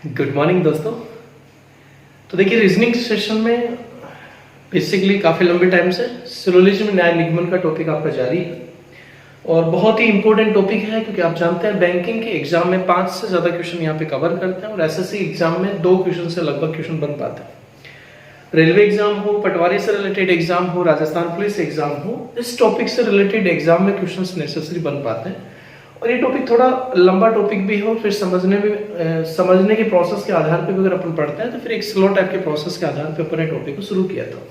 Good morning दोस्तों। तो देखिए, रीजनिंग सेशन में बेसिकली काफ़ी लंबे टाइम से सिलोजिज्म न्याय निगमन का टॉपिक आपका जारी है और बहुत ही इंपॉर्टेंट टॉपिक है, क्योंकि आप जानते हैं बैंकिंग के एग्जाम में 5 से ज़्यादा क्वेश्चन यहाँ पे कवर करते हैं और एसएससी एग्जाम में 2 क्वेश्चन से लगभग क्वेश्चन बन पाते हैं। रेलवे एग्जाम हो, पटवारी से रिलेटेड एग्जाम हो, राजस्थान पुलिस एग्जाम हो, इस टॉपिक से रिलेटेड एग्जाम में क्वेश्चन नेसेसरी बन पाते हैं। और ये टॉपिक थोड़ा लंबा टॉपिक भी हो, फिर समझने के प्रोसेस के आधार पे भी अगर अपन पढ़ते हैं तो फिर एक स्लो टाइप के प्रोसेस के आधार पे अपन ने टॉपिक को शुरू किया था।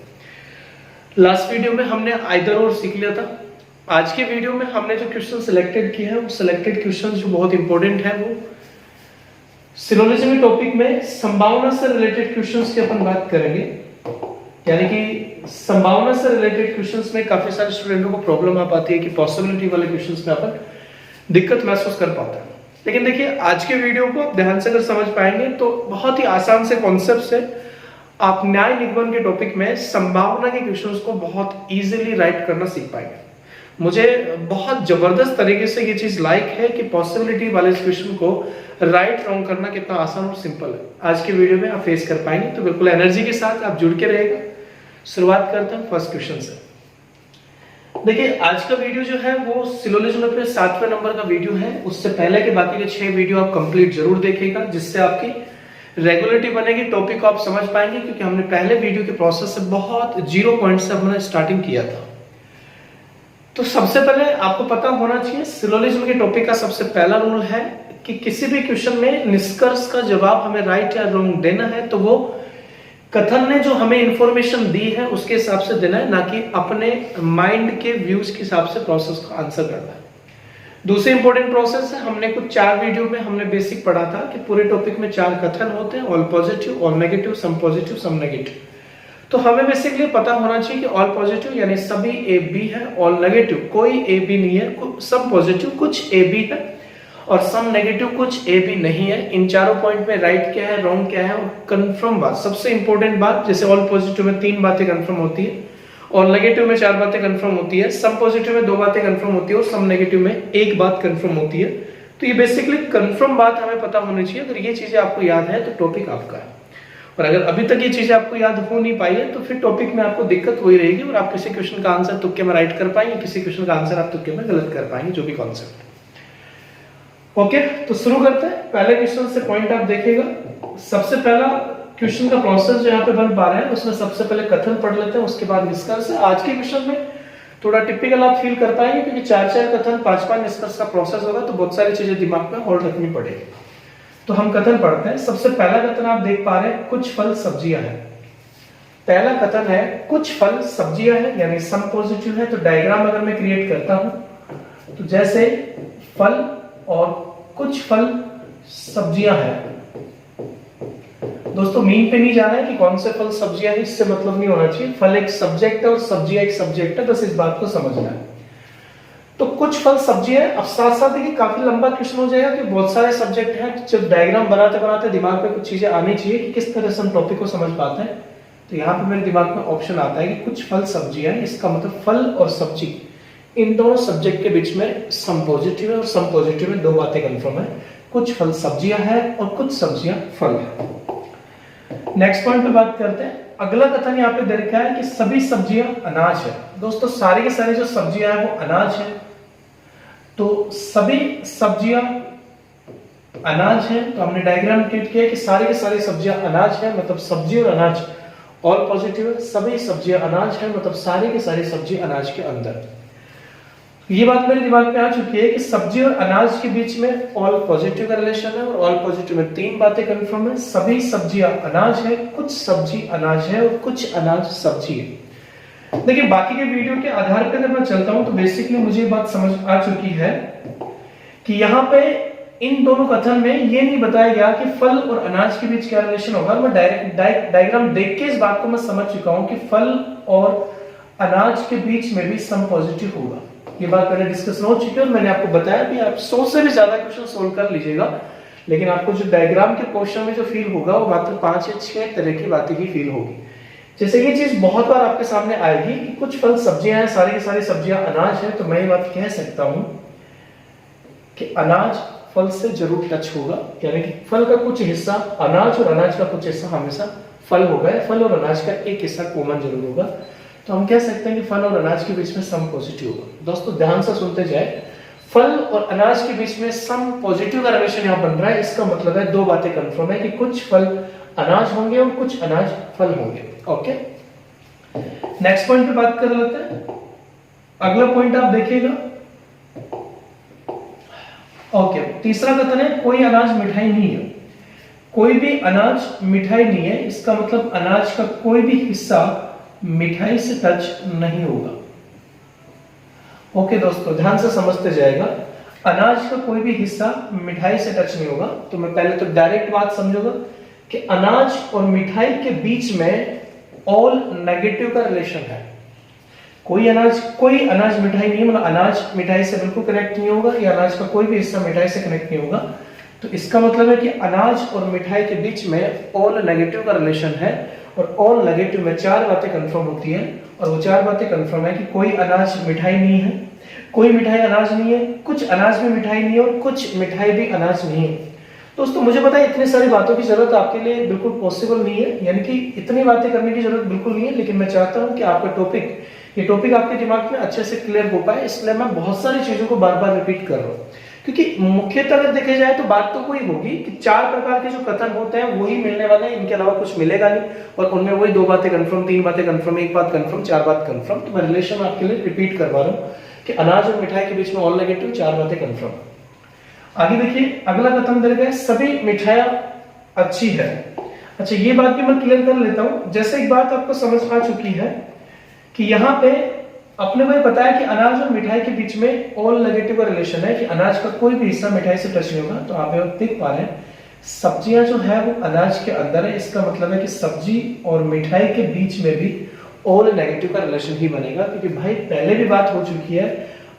लास्ट वीडियो में हमने आइदर और सीख लिया था। आज के वीडियो में हमने जो क्वेश्चन सिलेक्टेड किए हैं वो सिलेक्टेड क्वेश्चन जो बहुत इंपॉर्टेंट है, वो सिलोजिज्म टॉपिक में संभावना से रिलेटेड क्वेश्चंस की अपन बात करेंगे। यानी कि संभावना से रिलेटेड क्वेश्चंस में काफी सारे स्टूडेंटों को प्रॉब्लम आ पाती है कि पॉसिबिलिटी वाले क्वेश्चंस में अपन दिक्कत महसूस कर पाते हैं। लेकिन देखिए, आज के वीडियो को ध्यान से अगर समझ पाएंगे तो बहुत ही आसान से कॉन्सेप्ट से आप न्याय निगमन के टॉपिक में संभावना के क्वेश्चंस को बहुत इजीली राइट करना सीख पाएंगे। मुझे बहुत जबरदस्त तरीके से ये चीज लाइक है कि पॉसिबिलिटी वाले क्वेश्चन को राइट रॉन्ग करना कितना आसान और सिंपल है। आज के वीडियो में आप फेस कर पाएंगे, तो बिल्कुल एनर्जी के साथ आप जुड़ के रहेगा। शुरुआत करते हैं फर्स्ट क्वेश्चन से। देखिए, आज का वीडियो जो है वो सिलोजिज्म पे 7वें नंबर का वीडियो है। उससे पहले के बाकी के 6 वीडियो आप कंप्लीट जरूर देखिएगा, जिससे आपकी रेगुलरिटी बनेगी, टॉपिक को आप समझ पाएंगे। क्योंकि हमने पहले वीडियो के प्रोसेस से बहुत 0 पॉइंट से हमने स्टार्टिंग किया था। तो सबसे पहले आपको पता होना चाहिए, सिलोजिज्म के टॉपिक का सबसे पहला रूल है कि किसी भी क्वेश्चन में निष्कर्ष का जवाब हमें राइट या रॉन्ग देना है तो वो कथन ने जो हमें इंफॉर्मेशन दी है उसके हिसाब से देना है, ना कि अपने माइंड के व्यूज के हिसाब से प्रोसेस का आंसर करना है। दूसरी इंपॉर्टेंट प्रोसेस है, हमने कुछ 4 वीडियो में हमने बेसिक पढ़ा था कि पूरे टॉपिक में 4 कथन होते हैं, all positive, all negative, some positive, some negative. तो हमें बेसिकली पता होना चाहिए कि ऑल पॉजिटिव यानी सभी ए बी है, ऑल नेगेटिव कोई ए बी नहीं है, सम पॉजिटिव कुछ ए बी है और सम नेगेटिव कुछ ए बी नहीं है। इन चारों पॉइंट में राइट क्या है, रॉन्ग क्या है और कंफर्म बात, सबसे इंपॉर्टेंट बात, जैसे ऑल पॉजिटिव में 3 बातें कंफर्म होती है, ऑल नेगेटिव में 4 बातें कंफर्म होती है, सम पॉजिटिव में 2 बातें कंफर्म होती है और सम नेगेटिव में 1 बात कंफर्म होती है। तो ये बेसिकली कंफर्म बात हमें पता होनी चाहिए। अगर ये चीजें आपको याद है तो टॉपिक आपका है, और अगर अभी तक ये चीजें आपको याद हो नहीं पाई है तो फिर टॉपिक में आपको दिक्कत हो ही रहेगी और आप किसी क्वेश्चन का आंसर तुक्के में राइट कर पाएंगे, किसी क्वेश्चन का आंसर आप तुक्के में गलत कर पाएंगे, जो भी कॉन्सेप्ट। ओके, तो शुरू करते हैं। पहले क्वेश्चन से पॉइंट आप देखिएगा। सबसे पहला क्वेश्चन का प्रोसेस जो यहाँ पे बन पा रहे हैं उसमें सबसे पहले कथन पढ़ लेते हैं, उसके बाद निष्कर्ष है। आज के क्वेश्चन में थोड़ा टिपिकल आप फील कर पाएंगे, क्योंकि 4 कथन 5 निष्कर्ष का प्रोसेस होगा, तो बहुत सारी चीजें दिमाग में होल्ड रखनी पड़ेगी। तो हम कथन पढ़ते हैं। सबसे पहला कथन आप देख पा रहे हैं, कुछ फल सब्जियां हैं। पहला कथन है कुछ फल सब्जियां हैं, यानी सम पॉजिटिव है। तो डायग्राम अगर मैं क्रिएट करता हूं तो जैसे फल और कुछ फल सब्जियां हैं। दोस्तों, मीन पे नहीं जाना है कि कौन से फल सब्जियां हैं, इससे मतलब नहीं होना चाहिए। फल एक सब्जेक्ट है और सब्जियां एक सब्जेक्ट है, बस इस बात को समझना है। तो कुछ फल सब्जियां, अब साथ साथ देखिए काफी लंबा क्वेश्चन हो जाएगा कि बहुत सारे सब्जेक्ट हैं। जब डायग्राम बनाते बनाते दिमाग पे कुछ चीजें आनी चाहिए कि किस तरह से हम टॉपिक को समझ पाते हैं। तो यहाँ पे मेरे दिमाग में ऑप्शन आता है कि कुछ फल सब्जियां, इसका मतलब फल और सब्जी इन दोनों सब्जेक्ट के बीच में सम पॉजिटिव है और सम पॉजिटिव में 2 बातें कंफर्म है। कुछ फल सब्जियां हैं और कुछ सब्जियां फल है। नेक्स्ट पॉइंट पे बात करते हैं। अगला कथन यहाँ पे दे रखा है कि सभी सब्जियां अनाज है। दोस्तों, सारी की सारी जो सब्जियां हैं वो अनाज है। तो सभी सब्जियां अनाज है, तो हमने डायग्राम क्रिएट किया कि सारी की सारी सब्जियां अनाज है, मतलब सब्जी और अनाज ऑल पॉजिटिव है। सभी सब्जियां अनाज है, मतलब सारी की सारी सब्जी अनाज के अंदर। ये बात मेरे दिमाग में आ चुकी है कि सब्जी और अनाज के बीच में ऑल पॉजिटिव का रिलेशन है और ऑल पॉजिटिव में 3 बातें कंफर्म है। सभी सब्जियां अनाज है, कुछ सब्जी अनाज है और कुछ अनाज सब्जी है। देखिए, बाकी के वीडियो के आधार पर अगर मैं चलता हूं तो बेसिकली मुझे बात समझ आ चुकी है कि यहाँ पे इन दोनों कथन में ये नहीं बताया गया कि फल और अनाज के बीच क्या रिलेशन होगा। मैं डायग्राम देख के इस बात को मैं समझ चुका हूं कि फल और अनाज के बीच में भी सम पॉजिटिव होगा। ये बात पहले डिस्कशन हो चुकी है और मैंने आपको बताया भी, आप 100 से भी ज्यादा क्वेश्चन सोल्व कर लीजिएगा, लेकिन आपको जो डायग्राम के क्वेश्चन में जो फील होगा वो मात्र 5 या 6 तरह की बातें ही फील होगी। जैसे ये चीज बहुत बार आपके सामने आएगी कि कुछ फल सब्जियां हैं, सारी की सारी सब्जियां अनाज है, तो मैं ये बात कह सकता हूं कि अनाज फल से जरूर टच होगा, यानी कि फल का कुछ हिस्सा अनाज और अनाज का कुछ हिस्सा हमेशा फल होगा, फल और अनाज का एक हिस्सा कॉमन जरूर होगा। तो हम कह सकते हैं कि फल और अनाज के बीच में सम पॉजिटिव होगा। दोस्तों ध्यान से सुनते जाए, फल और अनाज के बीच में सम पॉजिटिव का रिलेशन यहाँ बन रहा है। इसका मतलब है दो बातें कंफर्म है कि कुछ फल अनाज होंगे और कुछ अनाज फल होंगे। ओके, नेक्स्ट पॉइंट पे बात कर लेते हैं। अगला पॉइंट आप देखिएगा। ओके, तीसरा कथन है कोई अनाज मिठाई नहीं है। कोई भी अनाज मिठाई नहीं है, इसका मतलब अनाज का कोई भी हिस्सा मिठाई से टच नहीं होगा। ओके दोस्तों, ध्यान से समझते जाएगा। अनाज का कोई भी हिस्सा मिठाई से टच नहीं होगा। तो मैं पहले तो डायरेक्ट बात समझूंगा कि अनाज और मिठाई के बीच में ऑल नेगेटिव का रिलेशन है। कोई अनाज मिठाई नहीं है, मतलब अनाज मिठाई से बिल्कुल कनेक्ट नहीं होगा, या अनाज का कोई भी हिस्सा मिठाई से कनेक्ट नहीं होगा। तो इसका मतलब है कि अनाज और मिठाई के बीच में ऑल नेगेटिव का रिलेशन है। और ऑल नेगेटिव में चार बातें कंफर्म होती हैं, और वो चार बातें कंफर्म है कि कोई अनाज मिठाई नहीं है, कोई मिठाई अनाज नहीं है, कुछ अनाज भी मिठाई नहीं है, और कुछ मिठाई भी अनाज नहीं है। दोस्तों मुझे पता है इतनी सारी बातों की जरूरत आपके लिए बिल्कुल पॉसिबल नहीं है, यानी कि इतनी बातें करने की जरूरत बिल्कुल नहीं है, लेकिन मैं चाहता हूं कि आपका ये टॉपिक आपके दिमाग में अच्छे से क्लियर हो पाए, इसलिए मैं बहुत सारी चीजों को बार बार रिपीट कर रहा हूं। क्योंकि मुख्यतः अगर देखे जाए तो बात तो वही होगी कि चार प्रकार के जो कथन होते हैं वही मिलने वाले हैं, इनके अलावा कुछ मिलेगा नहीं। और उनमें वही दो बातें कंफर्म, तीन बातें कंफर्म, एक बात कंफर्म, चार बात कंफर्म। तो मैं रिलेशन आपके लिए रिपीट करवा रहा हूँ कि अनाज और मिठाई के बीच में ऑल नेगेटिव, चार बातें कंफर्म। आगे देखिए, अगला कथन दे रखा है सभी मिठाइयां अच्छी है। अच्छा, ये बात भी मैं क्लियर कर लेता हूं। जैसे एक बात आपको समझ आ चुकी है कि यहाँ पे अपने को पता है कि अनाज और मिठाई के बीच में ऑल नेगेटिव का रिलेशन है, कि अनाज का कोई भी हिस्सा मिठाई से टच नहीं होगा। तो आप देख पा रहे हैं सब्जियां जो है वो अनाज के अंदर है, इसका मतलब है कि सब्जी और मिठाई के बीच में भी ऑल नेगेटिव का रिलेशन ही बनेगा। क्योंकि भाई पहले भी बात हो चुकी है,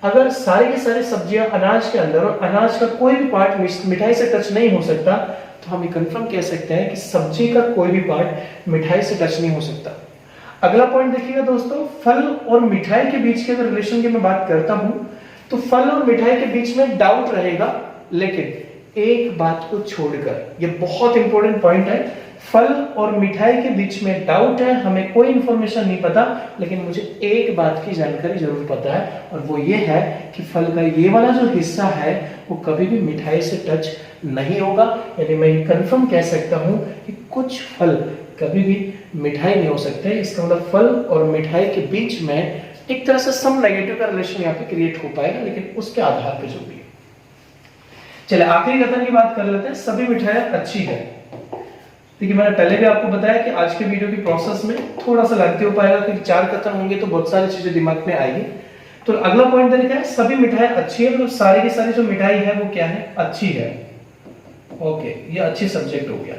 अगर सारी की सारी सब्जियां अनाज के अंदर और अनाज का कोई भी पार्ट मिठाई से टच नहीं हो सकता, तो हम ये कंफर्म कह सकते हैं कि सब्जी का कोई भी पार्ट मिठाई से टच नहीं हो सकता। अगला पॉइंट देखिएगा दोस्तों, फल और मिठाई के बीच के अगर रिलेशन की मैं बात करता हूं तो फल और मिठाई के बीच में डाउट रहेगा, लेकिन एक बात को छोड़कर, ये बहुत इंपॉर्टेंट पॉइंट है, फल और मिठाई के बीच में डाउट है, हमें कोई इंफॉर्मेशन नहीं पता, लेकिन मुझे एक बात की जानकारी जरूर पता है, और वो ये है कि फल का ये वाला जो हिस्सा है वो कभी भी मिठाई से टच नहीं होगा। यानी मैं कंफर्म कह सकता हूं कि कुछ फल कभी भी मिठाई नहीं हो सकते। इसका मतलब फल और मिठाई के बीच में एक तरह से सम नेगेटिव का रिलेशन यहाँ पे क्रिएट हो पाएगा, लेकिन उसके आधार पे जो भी है। चलिए आखिरी कथन की बात कर लेते हैं, सभी मिठाइयां अच्छी है। देखिए मैंने पहले भी आपको बताया कि आज के वीडियो की प्रोसेस में थोड़ा सा लगते हो पाएगा, क्योंकि चार कथन होंगे तो बहुत सारी चीजें दिमाग में आएगी। तो अगला पॉइंट देखा है, सभी मिठाई अच्छी है, तो सारी की सारी जो मिठाई है वो क्या है, अच्छी है। ओके, ये अच्छी सब्जेक्ट हो गया।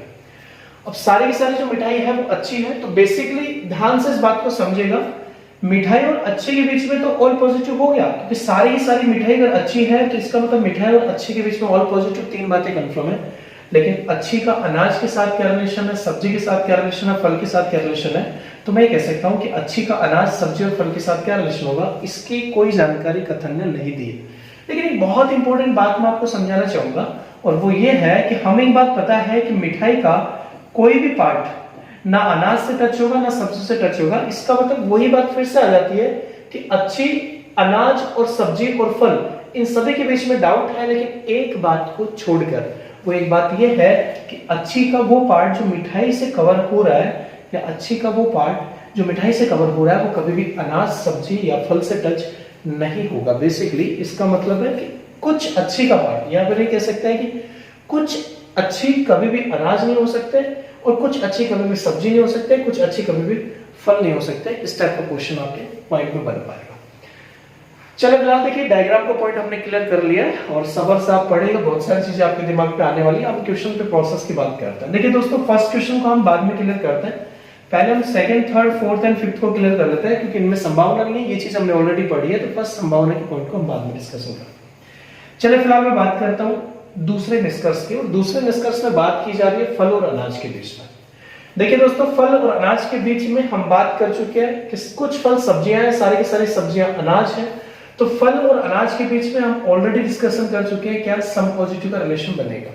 अब सारी की सारी जो मिठाई है वो अच्छी है, तो बेसिकली ध्यान से इस बात को समझेगा, मिठाई और अच्छे के बीच में तो ऑल पॉजिटिव हो गया, क्योंकि सारी की सारी मिठाई अगर अच्छी है तो इसका मतलब मिठाई और अच्छे के बीच में ऑल पॉजिटिव, तीन बातें कंफर्म है। लेकिन अच्छी का अनाज के साथ क्या रिलेशन है, सब्जी के साथ क्या रिलेशन है, फल के साथ क्या रिलेशन है, तो मैं कह सकता हूं कि अच्छी का अनाज, सब्जी और फल के साथ क्या रिलेशन होगा, इसकी कोई जानकारी कथन ने नहीं दी है। लेकिन एक बहुत इंपॉर्टेंट बात मैं आपको समझाना चाहूंगा, और वो ये है कि हमें एक बात पता है कि मिठाई का कोई भी पार्ट ना अनाज से टच होगा ना सब्जी से टच होगा। इसका मतलब वही बात फिर से आ जाती है कि अच्छी, अनाज और सब्जी और फल, इन सभी के बीच में डाउट है, लेकिन एक बात को छोड़कर, वो एक बात ये है कि अच्छी का वो पार्ट जो मिठाई से कवर हो रहा है, या अच्छी का वो पार्ट जो मिठाई से कवर हो रहा है, वो कभी भी अनाज, सब्जी या फल से टच नहीं होगा। बेसिकली इसका मतलब है कि कुछ अच्छी का पार्ट, यहाँ पर ये कह सकते हैं कि कुछ अच्छी कभी भी अनाज नहीं हो सकते, और कुछ अच्छी कभी भी सब्जी नहीं हो सकते, कुछ अच्छी कभी भी फल नहीं हो सकते। इस टाइप का क्वेश्चन आपके पॉइंट में बन पाएगा। चलो फिलहाल देखिए, डायग्राम का पॉइंट हमने क्लियर कर लिया है, और सबर से आप पढ़ेंगे, बहुत सारी चीजें आपके दिमाग पे आने वाली है। हम क्वेश्चन पे प्रोसेस की बात करते हैं। देखिए दोस्तों, फर्स्ट क्वेश्चन को हम बाद में क्लियर करते हैं, पहले हम second, third, fourth and fifth को क्लियर कर लेते हैं, क्योंकि इनमें संभावना नहीं है, ये चीज हमने ऑलरेडी पढ़ी है, तो फर्स्ट संभावना के पॉइंट को हम बाद में डिस्कस करते हैं। चलिए फिलहाल मैं बात करता हूँ दूसरे निष्कर्ष की, और दूसरे निष्कर्ष में बात की जा रही है फल और अनाज के बीच में। देखिए दोस्तों, फल और अनाज के बीच में हम बात कर चुके हैं कि कुछ फल सब्जियां हैं, सारी की सारी सब्जियां अनाज हैं, तो फल और अनाज के बीच में हम ऑलरेडी डिस्कशन कर चुके हैं क्या सम पॉजिटिव का रिलेशन बनेगा।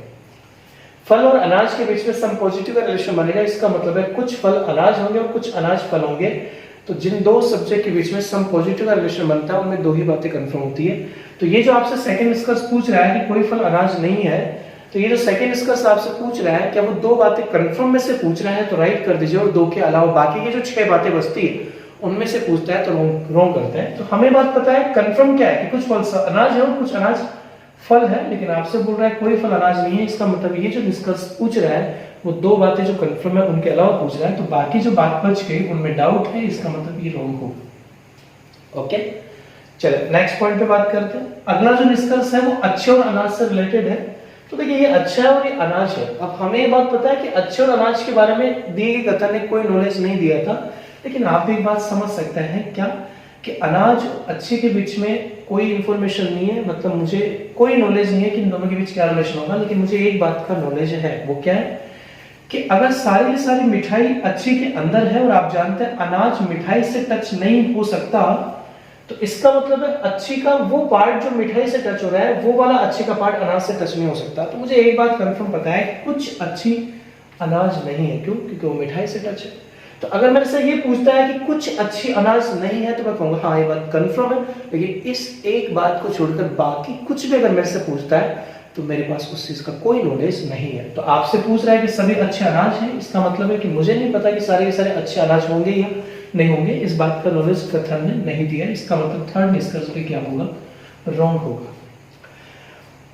फल और अनाज के बीच में सम पॉजिटिव का रिलेशन बनेगा, इसका मतलब है कुछ फल अनाज होंगे और कुछ अनाज फल होंगे। तो जिन दो सब्जेक्ट के बीच में सम पॉजिटिव का रिलेशन बनता है उनमें दो ही बातें कंफर्म होती है। तो ये जो आपसे सेकंड निष्कर्ष पूछ रहा है कि कोई फल अनाज नहीं है, तो ये जो सेकंड निष्कर्ष आपसे पूछ रहा है क्या वो दो बातें कंफर्म में से पूछ रहा है तो राइट कर दीजिए, और दो के अलावा बाकी की जो 6 बातें बचती है उनमें से पूछता है तो रॉन्ग करते हैं। तो हमें बात पता है कंफर्म क्या है कि कुछ फल अनाज है और कुछ अनाज फल है, लेकिन आपसे बोल रहा है कोई फल अनाज नहीं है। इसका मतलब ये जो निष्कर्ष पूछ रहा है वो दो बातें जो कंफर्म है उनके अलावा पूछ रहा है, तो बाकी जो बात बच गई उनमें डाउट है, इसका मतलब ये रॉन्ग होगा। ओके, चलिए नेक्स्ट पॉइंट पे बात करते हैं। अगला जो निष्कर्ष है वो अच्छे और अनाज से रिलेटेड है। तो देखिए ये अच्छा है और ये अनाज है। अब हमें ये बात पता है कि अच्छे और अनाज के बारे में दी गई कथन ने कोई नॉलेज नहीं दिया था, लेकिन आप भी एक बात समझ सकते हैं क्या कि अनाज अच्छे के बीच में कोई इंफॉर्मेशन नहीं है, मतलब मुझे कोई नॉलेज नहीं है कि इन दोनों के बीच क्या रिलेशन होगा, लेकिन मुझे एक बात का नॉलेज है। वो क्या है कि अगर सारी की सारी मिठाई अच्छी के अंदर है और आप जानते हैं अनाज मिठाई से टच नहीं हो सकता, तो इसका मतलब है अच्छी का वो पार्ट जो मिठाई से टच हो रहा है वो वाला अच्छी का पार्ट अनाज से टच नहीं हो सकता। तो मुझे एक बात कंफर्म पता है कुछ अच्छी अनाज नहीं है। क्यों? क्योंकि वो मिठाई से टच है। तो अगर मेरे से ये पूछता है कि कुछ अच्छी अनाज नहीं है तो मैं कहूंगा हाँ ये बात कंफर्म है, लेकिन इस एक बात को छोड़कर बाकी कुछ भी अगर मेरे से पूछता है तो मेरे पास उस चीज का कोई नॉलेज नहीं है। तो आपसे पूछ रहा है कि सभी अच्छे अनाज हैं, इसका मतलब है कि मुझे नहीं पता कि सारे के सारे अच्छे अनाज होंगे या नहीं होंगे, इस बात का नॉलेज कथन ने नहीं दिया। इसका मतलब थर्ड निष्कर्ष पे क्या होगा? रॉन्ग होगा।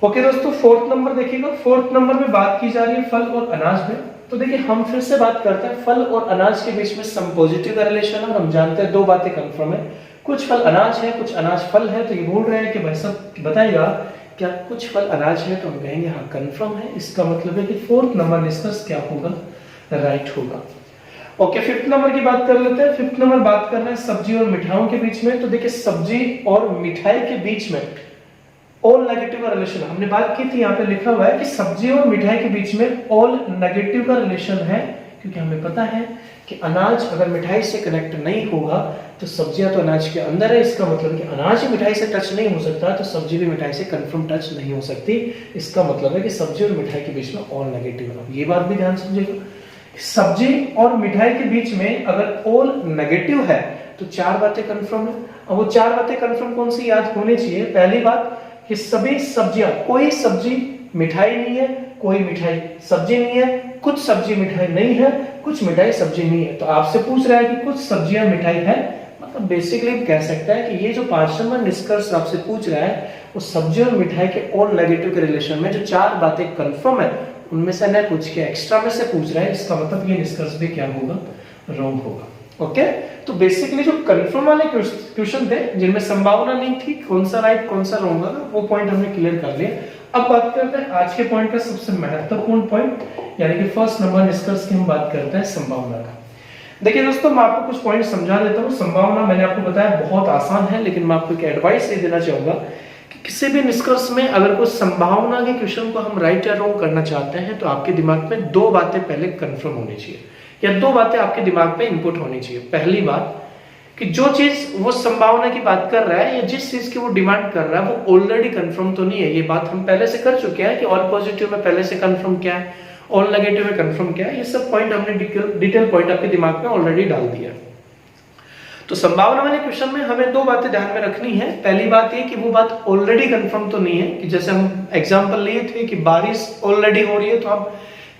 ओके दोस्तों, फोर्थ नंबर देखिएगा। फोर्थ नंबर में बात की जा रही है फल और अनाज में। तो देखिए हम फिर से बात करते हैं फल और अनाज के बीच में सम पॉजिटिव का रिलेशन है और हम जानते हैं दो बातें कंफर्म है, कुछ फल अनाज है कुछ अनाज फल है। तो ये बोल रहे हैं कि भाई सब बताइएगा क्या कुछ फल अनाज है, तो हम कहेंगे हाँ कंफर्म है। इसका मतलब है कि फोर्थ नंबर निष्कर्ष क्या होगा? राइट होगा। ओके, फिफ्थ नंबर की बात कर लेते हैं। फिफ्थ नंबर बात कर रहे हैं सब्जी और मिठाइयों के बीच में। तो देखिए सब्जी और मिठाई के बीच में ऑल नेगेटिव का रिलेशन हमने बात की थी, यहाँ पे लिखा हुआ है कि सब्जी और मिठाई के बीच में ऑल नेगेटिव का रिलेशन है, क्योंकि हमें पता है कि अनाज अगर मिठाई से कनेक्ट नहीं होगा तो सब्जियां तो अनाज के अंदर है, इसका मतलब कि अनाज ही मिठाई से टच नहीं हो सकता तो सब्जी भी मिठाई से कंफर्म टच नहीं हो सकती। इसका मतलब है कि सब्जी और मिठाई के बीच में ऑल नेगेटिव है। ये बात भी ध्यान समझिएगा, सब्जी और मिठाई के बीच में अगर ऑल नेगेटिव है तो 4 बातें कंफर्म है। अब वो 4 बातें कंफर्म कौन सी याद होनी चाहिए? पहली बात कि सभी सब्जियां, कोई सब्जी मिठाई नहीं है, कोई मिठाई सब्जी नहीं है, कुछ सब्जी मिठाई नहीं है, कुछ मिठाई सब्जी नहीं है। तो आपसे पूछ रहा है कि कुछ सब्जियां मिठाई है, मतलब बेसिकली हम कह सकते हैं कि ये जो 5 नंबर निष्कर्ष आपसे पूछ रहा है वो सब्जी और मिठाई के ऑल नेगेटिव के रिलेशन में जो 4 बातें कंफर्म है उनमें से न पूछ के एक्स्ट्रा में से पूछ रहा है। इसका मतलब ये निष्कर्ष भी क्या होगा? रॉन्ग होगा। ओके, तो बेसिकली जो कंफर्म वाले क्वेश्चन थे जिनमें संभावना नहीं थी कौन सा राइट कौन सा रॉन्ग होगा, वो पॉइंट हमने क्लियर कर लिया। अब बात करते हैं आज के पॉइंट का सबसे महत्वपूर्ण पॉइंट, यानी कि फर्स्ट नंबर निष्कर्ष की हम बात करते हैं संभावना का। देखिए दोस्तों, मैं आपको कुछ पॉइंट समझा देता हूँ। संभावना मैंने आपको बताया बहुत आसान है, लेकिन मैं आपको एक एडवाइस ये देना चाहूंगा कि किसी भी निष्कर्ष में अगर कोई संभावना के क्वेश्चन को हम राइट या रॉन्ग करना चाहते हैं तो आपके दिमाग में 2 बातें पहले कंफर्म होनी चाहिए, या 2 बातें आपके दिमाग में इनपुट होनी चाहिए। पहली बात कि जो चीज वो संभावना की बात कर रहा है या जिस चीज की वो डिमांड कर रहा है वो ऑलरेडी कंफर्म तो नहीं है। ये बात हम पहले से कर चुके हैं कि ऑल पॉजिटिव में पहले से कंफर्म क्या है, ऑल नेगेटिव में कंफर्म क्या है। ये सब पॉइंट हमने डिटेल पॉइंट आपके दिमाग में ऑलरेडी डाल दिया। तो संभावना वाले क्वेश्चन में हमें 2 बातें ध्यान में रखनी है। पहली बात ये कि वो बात ऑलरेडी कंफर्म तो नहीं है, कि जैसे हम एग्जांपल लिए थे कि बारिश ऑलरेडी हो रही है तो हम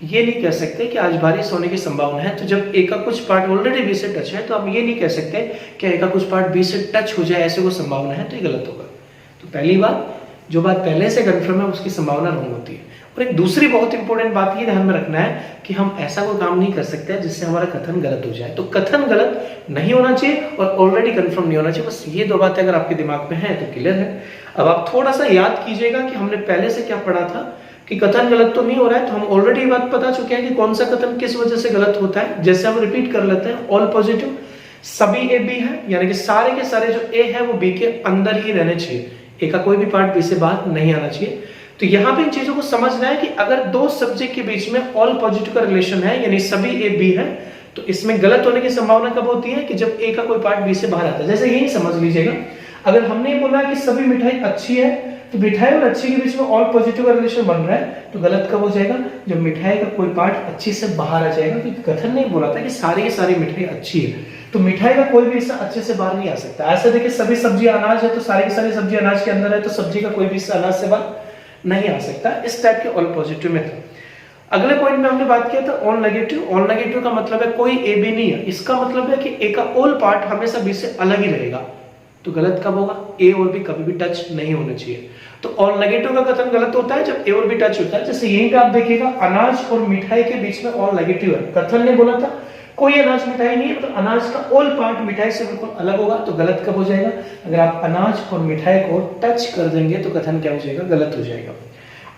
ये नहीं कह सकते कि आज बारिश होने की संभावना है। तो जब ए का कुछ पार्ट ऑलरेडी बी से टच है तो हम ये नहीं कह सकते कि ए का कुछ पार्ट बी से टच हो जाए, ऐसे वो संभावना है, तो ये गलत होगा। तो पहली बात, जो बात पहले से कंफर्म है उसकी संभावना रॉन्ग होती है। और एक दूसरी बहुत इंपॉर्टेंट बात ये ध्यान में रखना है कि हम ऐसा कोई काम नहीं कर सकते जिससे हमारा कथन गलत हो जाए। तो कथन गलत नहीं होना चाहिए और ऑलरेडी कंफर्म नहीं होना चाहिए। बस ये 2 बातें अगर आपके दिमाग में है तो क्लियर है। अब आप थोड़ा सा याद कीजिएगा कि हमने पहले से क्या पढ़ा था कि कथन गलत तो नहीं हो रहा है, तो हम ऑलरेडी ये बात पता चुके हैं कि कौन सा कथन किस वजह से गलत होता है। जैसे हम रिपीट कर लेते हैं, ऑल पॉजिटिव सभी ए बी है, यानी कि सारे के सारे जो ए है वो बी के अंदर ही रहने चाहिए, ए का कोई भी पार्ट बी से बाहर नहीं आना चाहिए। तो यहाँ पे इन चीजों को समझना है कि अगर 2 सब्जेक्ट के बीच में ऑल पॉजिटिव का रिलेशन है यानी सभी ए बी है, तो इसमें गलत होने की संभावना कब होती है? कि जब ए का कोई पार्ट बी से बाहर आता है। जैसे यही समझ लीजिएगा, अगर हमने बोला कि सभी मिठाई अच्छी है तो मिठाई और अच्छी के बीच में ऑल पॉजिटिव का रिलेशन बन रहा है, तो गलत कब हो जाएगा? जब मिठाई का कोई पार्ट अच्छे से बाहर आ जाएगा। क्योंकि कथन नहीं बोला था कि सारी की सारी मिठाई अच्छी है, तो मिठाई का कोई भी हिस्सा अच्छे से बाहर नहीं आ सकता। ऐसे देखिए सभी सब्जी अनाज है तो सारी की सारी सब्जी अनाज के अंदर है, तो सब्जी का कोई भी हिस्सा अनाज से बाहर नहीं आ सकता। इस टाइप के ऑल पॉजिटिव में था। अगले पॉइंट में हमने बात किया था ऑल नेगेटिव। ऑल नेगेटिव का मतलब है कोई ए बी नहीं है, इसका मतलब है कि ए का ऑल पार्ट हमेशा बी से अलग ही रहेगा। तो गलत कब होगा? ए और बी कभी भी टच नहीं होना चाहिए। तो ऑल नेगेटिव का कथन गलत होता है जब ए और बी टच होता है। जैसे यहीं पे आप देखिएगा अनाज और मिठाई के बीच में ऑल नेगेटिव है। कथन ने बोला था कोई अनाज मिठाई नहीं है, तो अनाज का ऑल पार्ट मिठाई से बिल्कुल अलग होगा। तो गलत कब हो जाएगा? अगर आप अनाज और मिठाई को टच कर देंगे तो कथन क्या हो जाएगा? गलत हो जाएगा।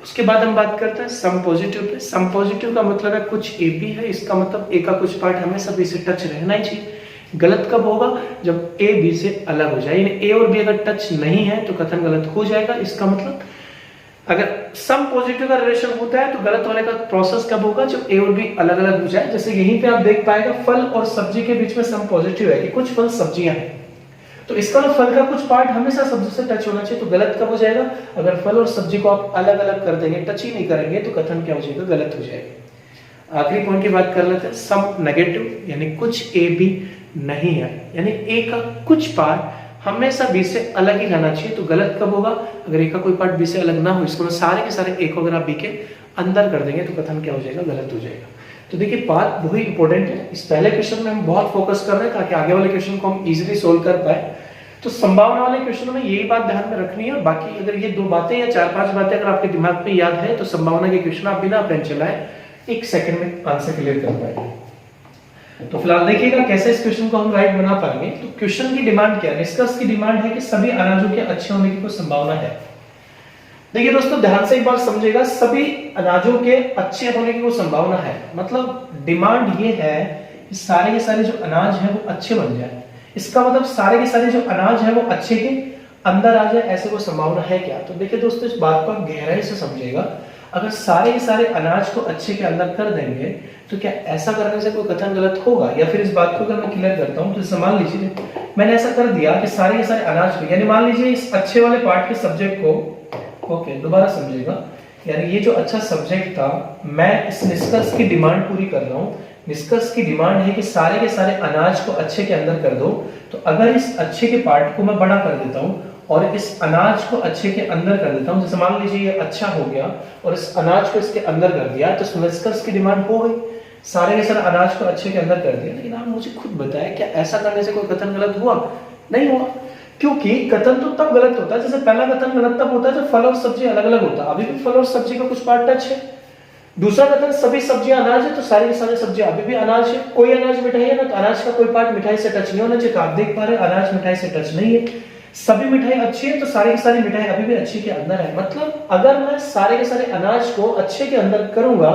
उसके बाद हम बात करते हैं some positive pay. Some positive का मतलब है कुछ ए बी है, इसका मतलब ए का कुछ पार्ट हमेशा बी से टच रहना ही चाहिए। गलत कब होगा? जब ए बी से अलग हो जाए, यानी ए और बी अगर टच नहीं है तो कथन गलत हो जाएगा। इसका मतलब अगर सम पॉजिटिव का रिलेशन होता है तो गलत होने का प्रोसेस कब होगा? जब ए और बी अलग अलग हो जाए। जैसे यहीं पे आप देख पाएगा फल और सब्जी के बीच में सम पॉजिटिव है कि कुछ फल सब्जियां हैं, तो इसका मतलब फल का कुछ पार्ट हमेशा सब्जी से टच होना चाहिए। तो गलत कब हो जाएगा? अगर फल और सब्जी को आप अलग अलग कर देंगे, टच ही नहीं करेंगे, तो कथन क्या हो जाएगा? गलत हो जाएगा। आखिरी पॉइंट की बात कर लेते हैं सम नेगेटिव, यानी कुछ ए बी नहीं है, यानी ए का कुछ पार्ट हमेशा बी से अलग ही रहना चाहिए। तो गलत कब होगा? अगर ए का कोई पार्ट बी से अलग ना हो, इसको सारे के सारे ए को अगर आप बी के अंदर कर देंगे तो कथन क्या हो जाएगा? गलत हो जाएगा। तो देखिए बात बहुत इंपॉर्टेंट है। इस पहले क्वेश्चन में हम बहुत फोकस कर रहे हैं ताकि आगे वाले क्वेश्चन को हम इजीली सोल्व कर पाए। तो संभावना वाले क्वेश्चन में यही बात ध्यान में रखनी है। बाकी अगर ये 2 बातें या 4-5 बातें अगर आपके दिमाग में याद है तो संभावना के क्वेश्चन आप बिना पेन चलाए 1 सेकंड में आंसर क्लियर कर पाएंगे। तो फिलहाल देखिएगा कैसे इस क्वेश्चन को हम राइट बना पाएंगे। तो क्वेश्चन की डिमांड क्या है? निष्कर्ष की डिमांड है कि सभी अनाजों के अच्छे होने की कोई संभावना है। देखिए दोस्तों ध्यान से एक बार समझिएगा, सभी अनाजों के अच्छे होने की कोई संभावना है, मतलब डिमांड ये है कि सारे के सारे जो अनाज है वो अच्छे बन जाए। इसका मतलब सारे के सारे जो अनाज है वो अच्छे के अंदर आ जाए, ऐसे कोई संभावना है क्या? तो देखिए दोस्तों इस बात को आप गहराई से समझिएगा। अगर सारे के सारे अनाज को अच्छे के अंदर कर देंगे तो क्या ऐसा करने से कोई कथन गलत होगा? या फिर इस बात को अगर मैं क्लियर करता हूं तो मान लीजिए मैंने ऐसा कर दिया कि सारे के सारे अनाज को, यानी मान लीजिए इस अच्छे वाले पार्ट के सब्जेक्ट को, ओके दोबारा समझिएगा, यानी ये जो अच्छा सब्जेक्ट था, मैं इस निष्कर्ष की डिमांड पूरी कर रहा हूं। निष्कर्ष की डिमांड है कि सारे के सारे अनाज को अच्छे के अंदर कर दो। तो अगर इस अच्छे के पार्ट को मैं बड़ा कर देता हूं और इस अनाज को अच्छे के अंदर कर देता हूं, जैसे मान लीजिए ये अच्छा हो गया और इस अनाज को इसके अंदर कर दिया, तो निष्कर्ष की डिमांड हो गई, सारे के सारे अनाज को अच्छे के अंदर कर दिया। लेकिन आप मुझे खुद बताएं क्या ऐसा करने से कोई कथन गलत हुआ? नहीं हुआ, क्योंकि कथन तो तब गलत होता है, जैसे पहला कथन गलत तब होता है जब फल और सब्जी अलग अलग होता है। अभी भी फल और सब्जी का कुछ पार्ट टच है। दूसरा कथन सभी सब्जियां अनाज है, तो सारी की सारी सब्जियां अभी भी अनाज है। कोई अनाज मिठाई है ना, तो अनाज का कोई पार्ट मिठाई से टच नहीं होना चाहिए। तो आप देख पा रहे हैं अनाज मिठाई से टच नहीं है। सभी मिठाई अच्छी है, तो सारी की सारी मिठाई अभी भी अच्छी के अंदर है। मतलब अगर मैं सारे के सारे अनाज को अच्छे के अंदर करूंगा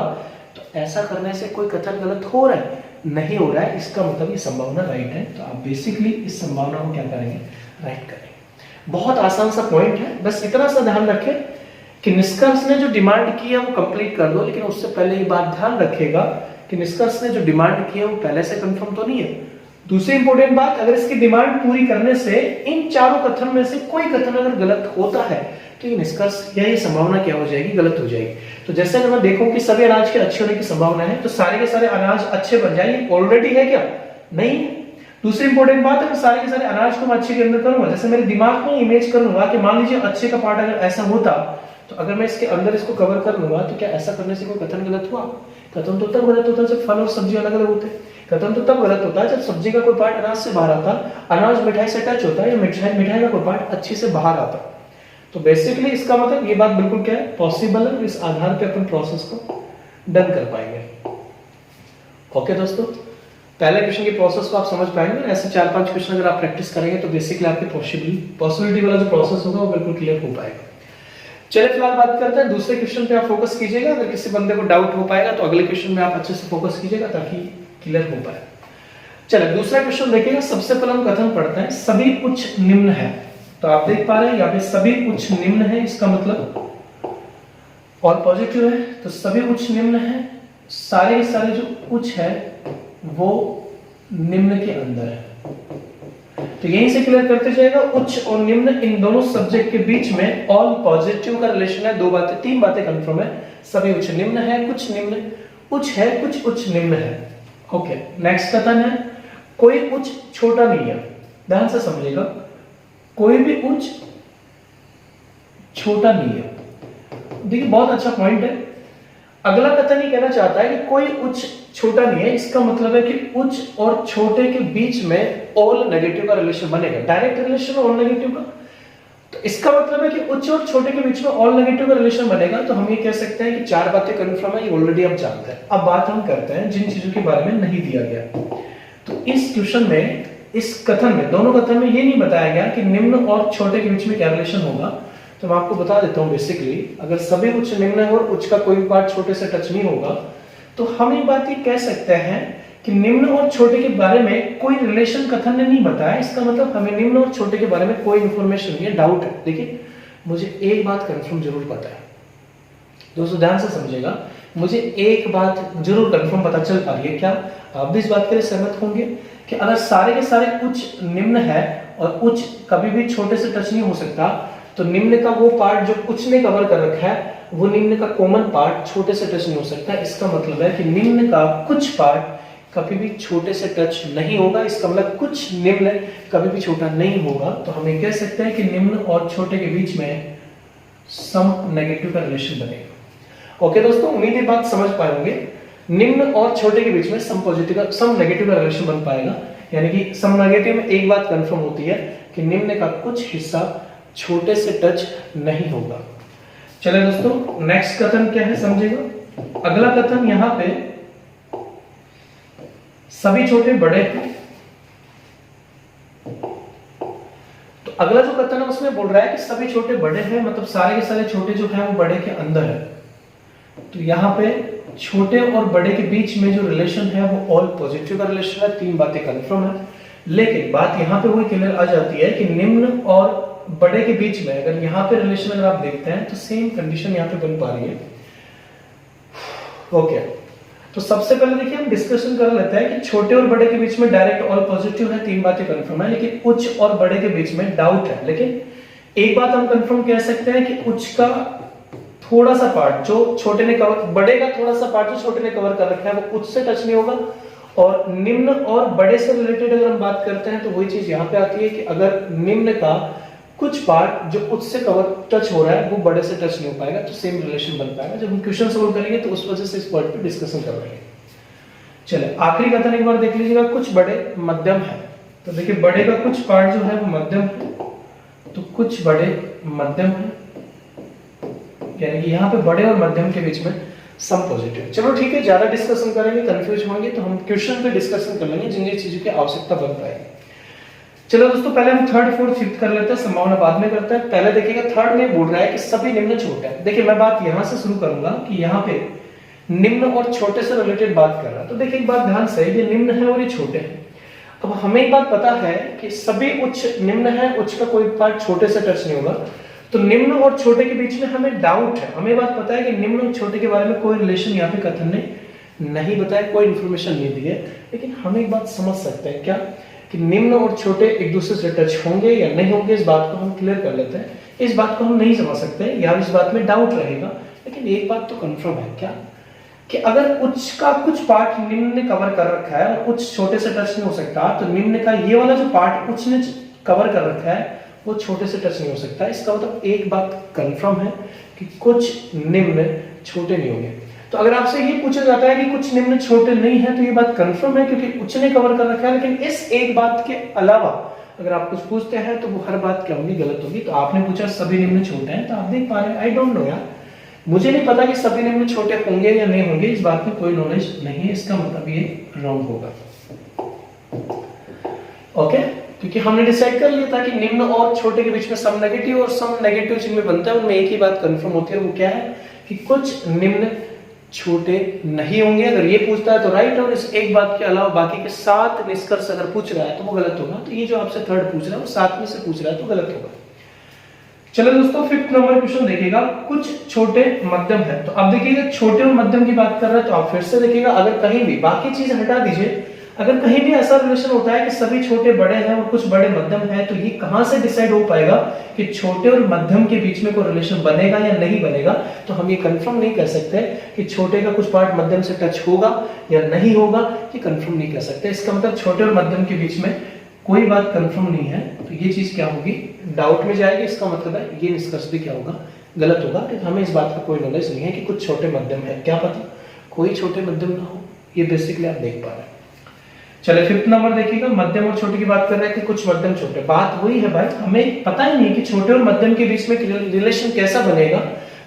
तो ऐसा करने से कोई कथन गलत हो रहा है? नहीं हो रहा है। इसका मतलब ये संभावना राइट है। तो आप बेसिकली इस संभावना को क्या करेंगे? राइट करेंगे। बहुत आसान सा पॉइंट है, बस इतना सा ध्यान रखें कि निष्कर्ष ने जो डिमांड की है वो कंप्लीट कर दो। लेकिन उससे पहले ये बात ध्यान रखेगा कि निष्कर्ष ने जो डिमांड की है वो पहले से कंफर्म तो नहीं है। दूसरी इंपॉर्टेंट बात, अगर इसकी डिमांड पूरी करने से इन चारों कथन में से कोई कथन अगर गलत होता है तो ये निष्कर्ष या ये संभावना क्या हो जाएगी? गलत हो जाएगी। तो जैसे अगर मैं देखूं कि सभी अनाज के अच्छे होने की संभावना है, तो सारे के सारे अनाज अच्छे बन जाएंगे। ऑलरेडी है क्या? नहीं। दूसरी इंपॉर्टेंट बात है, सारे के सारे अनाज को मैं अच्छे के अंदर करूंगा। जैसे मेरे दिमाग में इमेज करूंगा कि मान लीजिए अच्छे का पार्ट अगर ऐसा होता, तो अगर मैं इसके अंदर इसको कवर कर लूंगा तो क्या ऐसा करने से कोई कथन गलत हुआ? कथन तो तब गलत होता है जब फल और सब्जी अलग अलग होते हैं। कथन तो तब गलत होता है जब सब्जी का कोई पार्ट अनाज से बाहर आता, अनाज मिठाई से टच होता है, या मिठाई का कोई पार्ट अच्छे से बाहर आता। तो बेसिकली इसका मतलब ये बात बिल्कुल क्या है? पॉसिबल है। इस आधार पे अपन प्रोसेस को डन कर पाएंगे। ओके दोस्तों, पहले क्वेश्चन की प्रोसेस को आप समझ पाएंगे। ऐसे 4-5 क्वेश्चन अगर आप प्रैक्टिस करेंगे तो बेसिकली आपकी पॉसिबिलिटी वाला जो प्रोसेस होगा वो बिल्कुल क्लियर हो पाएगा। चलिए फिलहाल बात करते हैं दूसरे क्वेश्चन पे। आप फोकस कीजिएगा। अगर किसी बंदे को डाउट हो पाएगा तो अगले क्वेश्चन में आप अच्छे से फोकस कीजिएगा ताकि क्लियर हो पाए। चलिए दूसरा क्वेश्चन देखिएगा। सबसे पहले हम कथन पढ़ते हैं, सभी उच्च निम्न है। तो आप देख पा रहे हैं यहाँ पे सभी उच्च निम्न है, इसका मतलब और पॉजिटिव है, तो सभी उच्च निम्न है। सारे के सारे जो उच्च है वो निम्न के अंदर है। तो यहीं से क्लियर करते जाएगा, उच्च और निम्न इन दोनों सब्जेक्ट के बीच में ऑल पॉजिटिव का रिलेशन है। 3 बातें कंफर्म है, सभी उच्च निम्न है, कुछ निम्न उच्च है, कुछ उच्च निम्न है। ओके, नेक्स्ट कथन है कोई उच्च छोटा नहीं है। ध्यान से समझिएगा, कोई भी उच्च छोटा नहीं है। देखिए बहुत अच्छा पॉइंट है। अगला कथन ये कहना चाहता है कि कोई उच्च छोटा नहीं है, इसका मतलब है कि उच्च और छोटे के बीच में ऑल नेगेटिव का रिलेशन बनेगा, डायरेक्ट रिलेशन ऑल नेगेटिव का। तो इसका मतलब है कि उच्च और छोटे के बीच में ऑल नेगेटिव का रिलेशन बनेगा। तो हम ये कह सकते हैं कि 4 बातें कंफर्म है, ये ऑलरेडी आप जानते हैं। अब बात हम करते हैं जिन चीजों के बारे में नहीं दिया गया। तो इस क्वेश्चन में, इस कथन में, दोनों कथन में ये नहीं बताया गया कि निम्न और छोटे के बीच में क्या रिलेशन होगा। तो मैं आपको बता देता हूं, बेसिकली अगर सभी उच्च निम्न है और उच्च का कोई भी पार्ट छोटे से टच नहीं होगा, तो हम ये बात ये कह सकते हैं कि निम्न और छोटे के बारे में कोई रिलेशन कथन ने नहीं बताया। इसका मतलब हमें निम्न और छोटे के बारे में कोई इंफॉर्मेशन नहीं है, डाउट है। देखिए मुझे एक बात कंफर्म जरूर पता है दोस्तों, ध्यान से समझिएगा, मुझे एक बात जरूर कंफर्म पता चल पा रही है। क्या आप भी इस बात के लिए सहमत होंगे कि अगर सारे के सारे उच्च निम्न है और उच्च कभी भी छोटे से टच नहीं हो सकता, तो निम्न का वो पार्ट जो उच्च ने कवर कर रखा है, वो निम्न का कॉमन पार्ट छोटे से टच नहीं हो सकता। इसका मतलब है कि निम्न का कुछ पार्ट कभी भी छोटे से टच नहीं होगा। इसका मतलब कुछ निम्न कभी भी छोटा नहीं होगा। तो हम ये कह सकते हैं कि निम्न और छोटे के बीच में सम नेगेटिव का रिलेशन बनेगा। ओके दोस्तों, उम्मीद ये बात समझ पाएंगे। निम्न और छोटे के बीच में सम पॉजिटिव का, सम नेगेटिव का रिलेशन बन पाएगा। यानी कि सम नेगेटिव में एक बात कंफर्म होती है कि निम्न का कुछ हिस्सा छोटे से टच नहीं होगा। चलिए दोस्तों, नेक्स्ट कथन क्या है समझिएगा। अगला कथन यहां पे सभी छोटे बड़े हैं। तो अगला जो कथन है उसमें बोल रहा है कि सभी छोटे बड़े हैं, मतलब सारे के सारे छोटे जो हैं वो बड़े के अंदर है। तो यहां पे छोटे और बड़े के बीच में जो रिलेशन है वो ऑल पॉजिटिव का रिलेशन है। 3 बातें कंफर्म है, लेकिन बात यहां पे वही क्लियर आ जाती है कि निम्न और बड़े के बीच में अगर यहाँ पे रिलेशन अगर आप देखते हैं तो सेम कंडीशन यहाँ पे बन पा रही है। ओके, तो सबसे पहले देखिए हम डिस्कशन कर लेते हैं कि छोटे और बड़े के बीच में डायरेक्ट ऑल पॉजिटिव है, 3 बातें कंफर्म है, लेकिन उच्च और बड़े के बीच में डाउट है। लेकिन एक बात हम कंफर्म कह सकते हैं कि उच्च का थोड़ा सा पार्ट जो छोटे ने कवर, बड़े का थोड़ा सा पार्ट जो छोटे ने कवर कर रखा है वो उच्च से टच नहीं होगा। और निम्न और बड़े से रिलेटेड अगर हम बात करते हैं तो वही चीज यहाँ पे आती है कि अगर निम्न का कुछ पार्ट जो उच्च से कवर टच हो रहा है वो बड़े से टच नहीं हो पाएगा, तो सेम रिलेशन बन पाएगा। जब हम क्वेश्चन सोल्व करेंगे तो उस वजह से इस पॉइंट पे डिस्कशन कर रहे हैं। चलिए आखिरी कथन एक बार देख लीजिएगा, कुछ बड़े मध्यम है। तो देखिए बड़े का कुछ पार्ट जो है वो मध्यम है, तो कुछ बड़े मध्यम है, यानी कि यहाँ पे बड़े और मध्यम के बीच में सम पॉजिटिव। चलो ठीक है, ज्यादा डिस्कशन करेंगे, कंफ्यूज होंगे तो हम क्वेश्चन पे डिस्कशन कर लेंगे जिन जिन चीजों की आवश्यकता बन पाएगी। चलो दोस्तों, पहले हम थर्ड फोर्थ फिफ्थ कर लेते हैं, संभावना बाद में करते हैं। पहले देखिएगा थर्ड में बोल रहा है कि सभी निम्न छोटे हैं। देखिए मैं बात यहां से शुरू करूंगा कि यहाँ पे निम्न और छोटे से रिलेटेड बात कर रहा है। तो देखिए एक बात ध्यान से, ये निम्न है और ये छोटे हैं। अब हमें एक बात पता है कि सभी उच्च निम्न है, उच्च का कोई पार्ट छोटे से टच नहीं होगा। तो निम्न और छोटे के बीच में हमें डाउट है। हमें बात पता है कि निम्न और छोटे के बारे में कोई रिलेशन यहाँ पे कथन ने नहीं बताया, कोई इंफॉर्मेशन नहीं दी है। लेकिन हम एक बात समझ सकते हैं क्या कि निम्न और छोटे एक दूसरे से टच होंगे या नहीं होंगे, इस बात को हम क्लियर कर लेते हैं। इस बात को हम नहीं समझ सकते या इस बात में डाउट रहेगा। लेकिन एक बात तो कंफर्म है क्या कि अगर उच्च का कुछ पार्ट निम्न ने कवर कर रखा है और उच्च छोटे से टच नहीं हो सकता, तो निम्न का ये वाला जो पार्ट उच्च ने कवर कर रखा है वो छोटे से टच नहीं हो सकता। इसका मतलब एक बात कंफर्म है कि कुछ निम्न छोटे नहीं होंगे। तो अगर आपसे ये पूछा जाता है कि कुछ निम्न छोटे नहीं है, तो ये बात कंफर्म है क्योंकि उच्च ने कवर कर रखा है। लेकिन इस एक बात के अलावा अगर आप कुछ पूछते हैं तो वो हर बात क्या होगी, गलत होगी। तो आपने पूछा सभी निम्न छोटे हैं, तो आप देख पा रहे हैं, आई डोंट नो यार, मुझे नहीं पता कि सभी निम्न छोटे होंगे या नहीं होंगे, इस बात में कोई नॉलेज नहीं है। इसका मतलब ये रॉन्ग होगा। ओके, क्योंकि हमने डिसाइड कर लिया था कि निम्न और छोटे के बीच में सम नेगेटिव और सम नेगेटिव जिनमें बनता है उनमें एक ही बात कंफर्म होती है, वो क्या है कि कुछ निम्न छोटे नहीं होंगे। अगर ये पूछता है तो राइट, और इस एक बात के अलावा बाकी के 7 निष्कर्ष अगर पूछ रहा है तो वो गलत होगा। तो ये जो आपसे थर्ड पूछ रहा है वो 7 में से पूछ रहा है तो गलत होगा। चलो दोस्तों, 5th नंबर क्वेश्चन देखिएगा, कुछ छोटे मध्यम है। तो अब देखिएगा छोटे और मध्यम की बात कर रहा है, तो आप फिर से देखिएगा, अगर कहीं भी बाकी चीज हटा दीजिए, अगर कहीं भी ऐसा रिलेशन होता है कि सभी छोटे बड़े हैं और कुछ बड़े मध्यम है, तो ये कहां से डिसाइड हो पाएगा कि छोटे और मध्यम के बीच में कोई रिलेशन बनेगा या नहीं बनेगा? तो हम ये कंफर्म नहीं कर सकते कि छोटे का कुछ पार्ट मध्यम से टच होगा या नहीं होगा, ये कंफर्म नहीं कर सकते। इसका मतलब छोटे और मध्यम के बीच में कोई बात कंफर्म नहीं है, तो ये चीज क्या होगी, डाउट में जाएगी। इसका मतलब है ये निष्कर्ष भी क्या होगा, गलत होगा, क्योंकि हमें इस बात का कोई नॉलेज नहीं है कि कुछ छोटे मध्यम है। क्या पता कोई छोटे मध्यम ना हो, ये बेसिकली आप देख पा रहे हैं। चलिए 5th नंबर देखिएगा, मध्यम और छोटे की बात कर रहे हैं कि कुछ मध्यम छोटे। बात वही है भाई, हमें पता ही नहीं कि छोटे और मध्यम के बीच में रिलेशन कैसा बनेगा।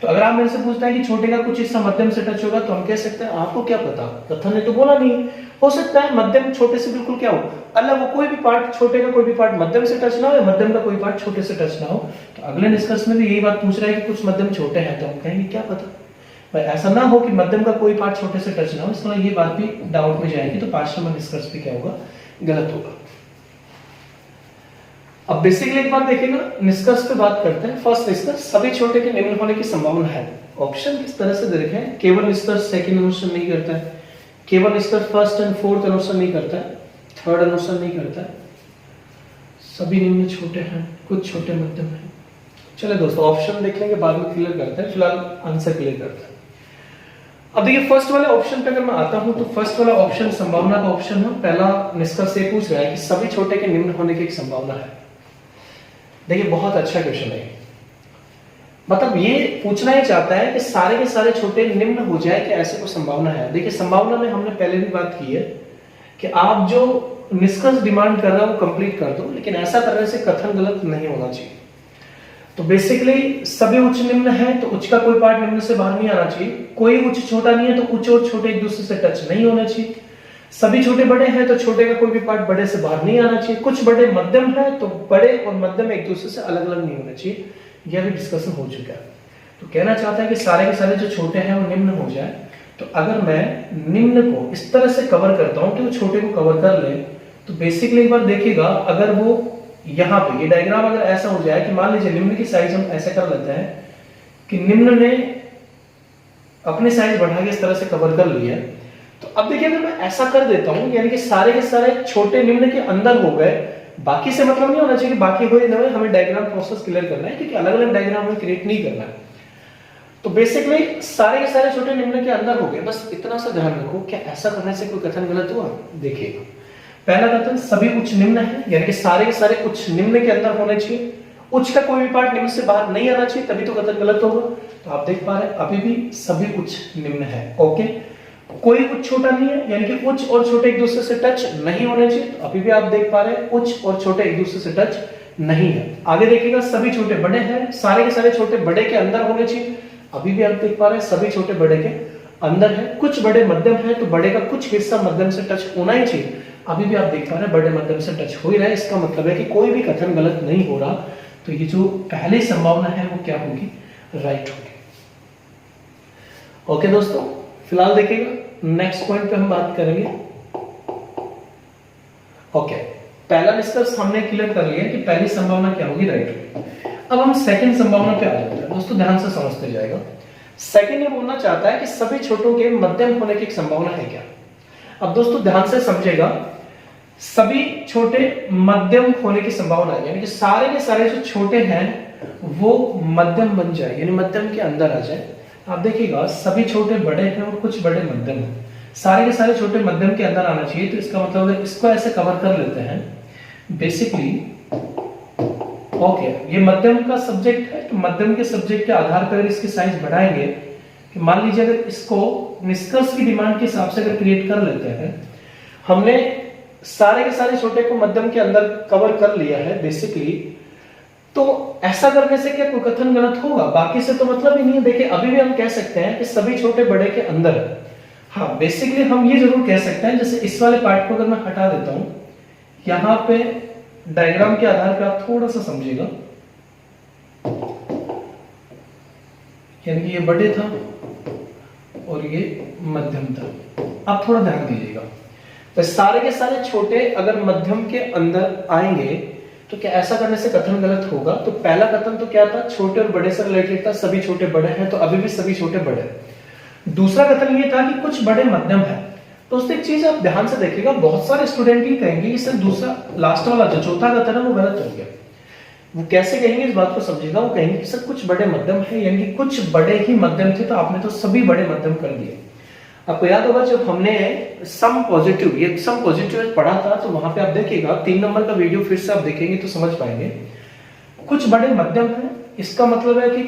तो अगर आप मेरे से पूछते हैं कि छोटे का कुछ हिस्सा मध्यम से टच होगा, तो हम कह सकते हैं आपको क्या पता, कथन ने तो बोला नहीं। हो सकता है मध्यम छोटे से बिल्कुल क्या हो, अलग हो, कोई भी पार्ट छोटे का कोई भी पार्ट मध्यम से टच ना हो, या मध्यम का कोई पार्ट छोटे से टच ना हो। तो अगले निष्कर्ष में भी यही बात पूछ रहा है कि कुछ मध्यम छोटे हैं, तो हम कहेंगे क्या पता भाई, ऐसा ना हो कि मध्यम का कोई पार्ट छोटे से टच ना हो, इसलिए ये बात भी डाउट में जाएगी। तो 5 नंबर निष्कर्ष भी क्या होगा, गलत होगा। अब बेसिकली एक बात देखिएगा, निष्कर्ष पे बात करते हैं। फर्स्ट निष्कर्ष, सभी छोटे के निम्न होने की संभावना है। ऑप्शन किस तरह से दे रखे हैं, केवल निष्कर्ष सेकंड अनुसार नहीं करता है, केवल निष्कर्ष फर्स्ट एंड फोर्थ अनुसार नहीं करता है, थर्ड अनुसार नहीं करता है, सभी निम्न छोटे हैं, कुछ छोटे मध्यम हैं। चलो दोस्तों, ऑप्शन देख लेंगे, बाद में क्लियर करते हैं, फिलहाल आंसर क्लियर करते हैं। अब देखिए फर्स्ट वाले ऑप्शन पे अगर मैं आता हूं, तो फर्स्ट वाला ऑप्शन संभावना का ऑप्शन है। पहला निष्कर्ष ये पूछ रहा है कि सभी छोटे के निम्न होने की एक संभावना है। देखिए बहुत अच्छा क्वेश्चन है, मतलब ये पूछना ही चाहता है कि सारे के सारे छोटे निम्न हो जाए कि ऐसे कोई संभावना है। देखिए संभावना में हमने पहले भी बात की है कि आप जो निष्कर्ष डिमांड कर रहे हो वो कंप्लीट कर दो, लेकिन ऐसा करने से कथन गलत नहीं होना चाहिए। तो बेसिकली सभी उच्च निम्न है, तो उच्च का कोई पार्ट निम्न से बाहर नहीं आना चाहिए। कोई उच्च छोटा नहीं है, तो उच्च और छोटे एक दूसरे से टच नहीं होना चाहिए। सभी छोटे बड़े हैं, तो छोटे का कोई भी पार्ट बड़े से बाहर नहीं आना चाहिए। कुछ बड़े मध्यम है, तो बड़े और मध्यम एक दूसरे से अलग अलग नहीं होने चाहिए। यह भी डिस्कशन हो चुका है। तो कहना चाहता है कि सारे के सारे जो छोटे हैं वो निम्न हो जाए। तो अगर मैं निम्न को इस तरह से कवर करता हूं कि वो छोटे को कवर कर ले, तो बेसिकली एक बार देखिएगा, अगर वो यहाँ पे ये डायग्राम अगर ऐसा हो जाए कि मान लीजिए निम्न की साइज हम ऐसे कर लेते हैं कि निम्न ने अपनी साइज बढ़ा के इस तरह से कवर कर लिया, तो अब देखिए अगर मैं ऐसा कर देता हूं, यानी कि सारे के सारे छोटे निम्न के अंदर हो गए, बाकी से मतलब नहीं होना चाहिए कि बाकी हो या हमें डायग्राम प्रोसेस क्लियर करना है, क्योंकि अलग अलग डायग्राम हमें क्रिएट नहीं करना है। तो बेसिकली सारे के सारे छोटे निम्न के अंदर हो गए, बस इतना सा ध्यान रखो। क्या ऐसा करने से कोई कथन गलत हुआ? देखिएगा, पहला कथन सभी उच्च निम्न है, यानी कि सारे के सारे उच्च निम्न के अंदर होने चाहिए। उच्च का कोई भी पार्ट निम्न से बाहर नहीं आना चाहिए, तभी तो कथन गलत होगा। तो आप देख पा रहे हैं अभी भी सभी उच्च निम्न है। ओके, कोई उच्च छोटा नहीं है, यानी कि उच्च और छोटे एक दूसरे से टच नहीं होने चाहिए। तो अभी भी आप देख पा रहे हैं उच्च और छोटे एक दूसरे से टच नहीं है। आगे देखिएगा, सभी छोटे बड़े हैं, सारे के सारे छोटे बड़े के अंदर होने चाहिए। अभी भी आप देख पा रहे हैं सभी छोटे बड़े के अंदर है। कुछ बड़े मध्यम है, तो बड़े का कुछ हिस्सा मध्यम से टच होना ही चाहिए। अभी भी आप देख पा रहे हैं बड़े मध्यम से टच हो ही रहा है। इसका मतलब है कि कोई भी कथन गलत नहीं हो रहा। तो ये जो पहली संभावना है वो क्या होगी? राइट होगी। ओके दोस्तों, फिलहाल देखिएगा, नेक्स्ट पॉइंट पे हम बात करेंगे। ओके, पहला निष्कर्ष हमने क्लियर कर लिया कि पहली संभावना क्या होगी? राइट होगी। अब हम सेकंड संभावना पे आ जाते हैं। दोस्तों ध्यान से समझते जाएगा। सेकंड ये बोलना चाहता है कि सभी छोटों के मध्यम होने की एक संभावना है क्या? अब दोस्तों ध्यान से समझेगा, सभी छोटे मध्यम होने की संभावना है, यानी कि सारे के सारे जो छोटे हैं वो मध्यम बन जाए, यानी मध्यम के अंदर आ जाए। आप देखिएगा, सभी छोटे बड़े हैं और कुछ बड़े मध्यम हैं। सारे के सारे छोटे मध्यम के अंदर आना चाहिए। तो इसका मतलब है इसको ऐसे कवर कर लेते हैं बेसिकली। ओके, ये मध्यम का सब्जेक्ट है, तो मध्यम के सब्जेक्ट के आधार पर इसकी साइज बढ़ाएंगे। कि मान लीजिए अगर इसको निष्कर्ष की डिमांड के हिसाब से अगर क्रिएट कर लेते हैं, हमने सारे के सारे छोटे को मध्यम के अंदर कवर कर लिया है बेसिकली, तो ऐसा करने से क्या कोई कथन गलत होगा? बाकी से तो मतलब ही नहीं है। देखिए अभी भी हम कह सकते हैं कि सभी छोटे बड़े के अंदर है। हाँ, बेसिकली हम ये जरूर कह सकते हैं, जैसे इस वाले पार्ट को अगर मैं हटा देता हूं, यहां पे डायग्राम के आधार पर आप थोड़ा सा समझिएगा, यानी कि ये बड़े था और ये मध्यम था। आप थोड़ा ध्यान दीजिएगा, तो सारे के सारे छोटे अगर मध्यम के अंदर आएंगे तो क्या ऐसा करने से कथन गलत होगा? तो पहला कथन तो क्या था? छोटे और बड़े से रिलेटेड था, सभी छोटे बड़े हैं, तो अभी भी सभी छोटे बड़े हैं। दूसरा कथन ये था कि कुछ बड़े मध्यम है, दोस्तों एक चीज आप ध्यान से देखिएगा, बहुत सारे स्टूडेंट ही कहेंगे कि सर दूसरा लास्ट वाला जो चौथा कथन है वो गलत हो गया। वो कैसे कहेंगे इस बात को समझिएगा। वो कहेंगे कि सर कुछ बड़े मध्यम है, यानी कि कुछ बड़े ही मध्यम थे तो आपने तो सभी बड़े मध्यम कर दिए। आपको याद होगा जब हमने सम पॉजिटिव पढ़ा था तो वहां पे आप देखिएगा 3 नंबर का वीडियो फिर से आप देखेंगे तो समझ पाएंगे। कुछ बड़े मध्यम है, इसका मतलब है कि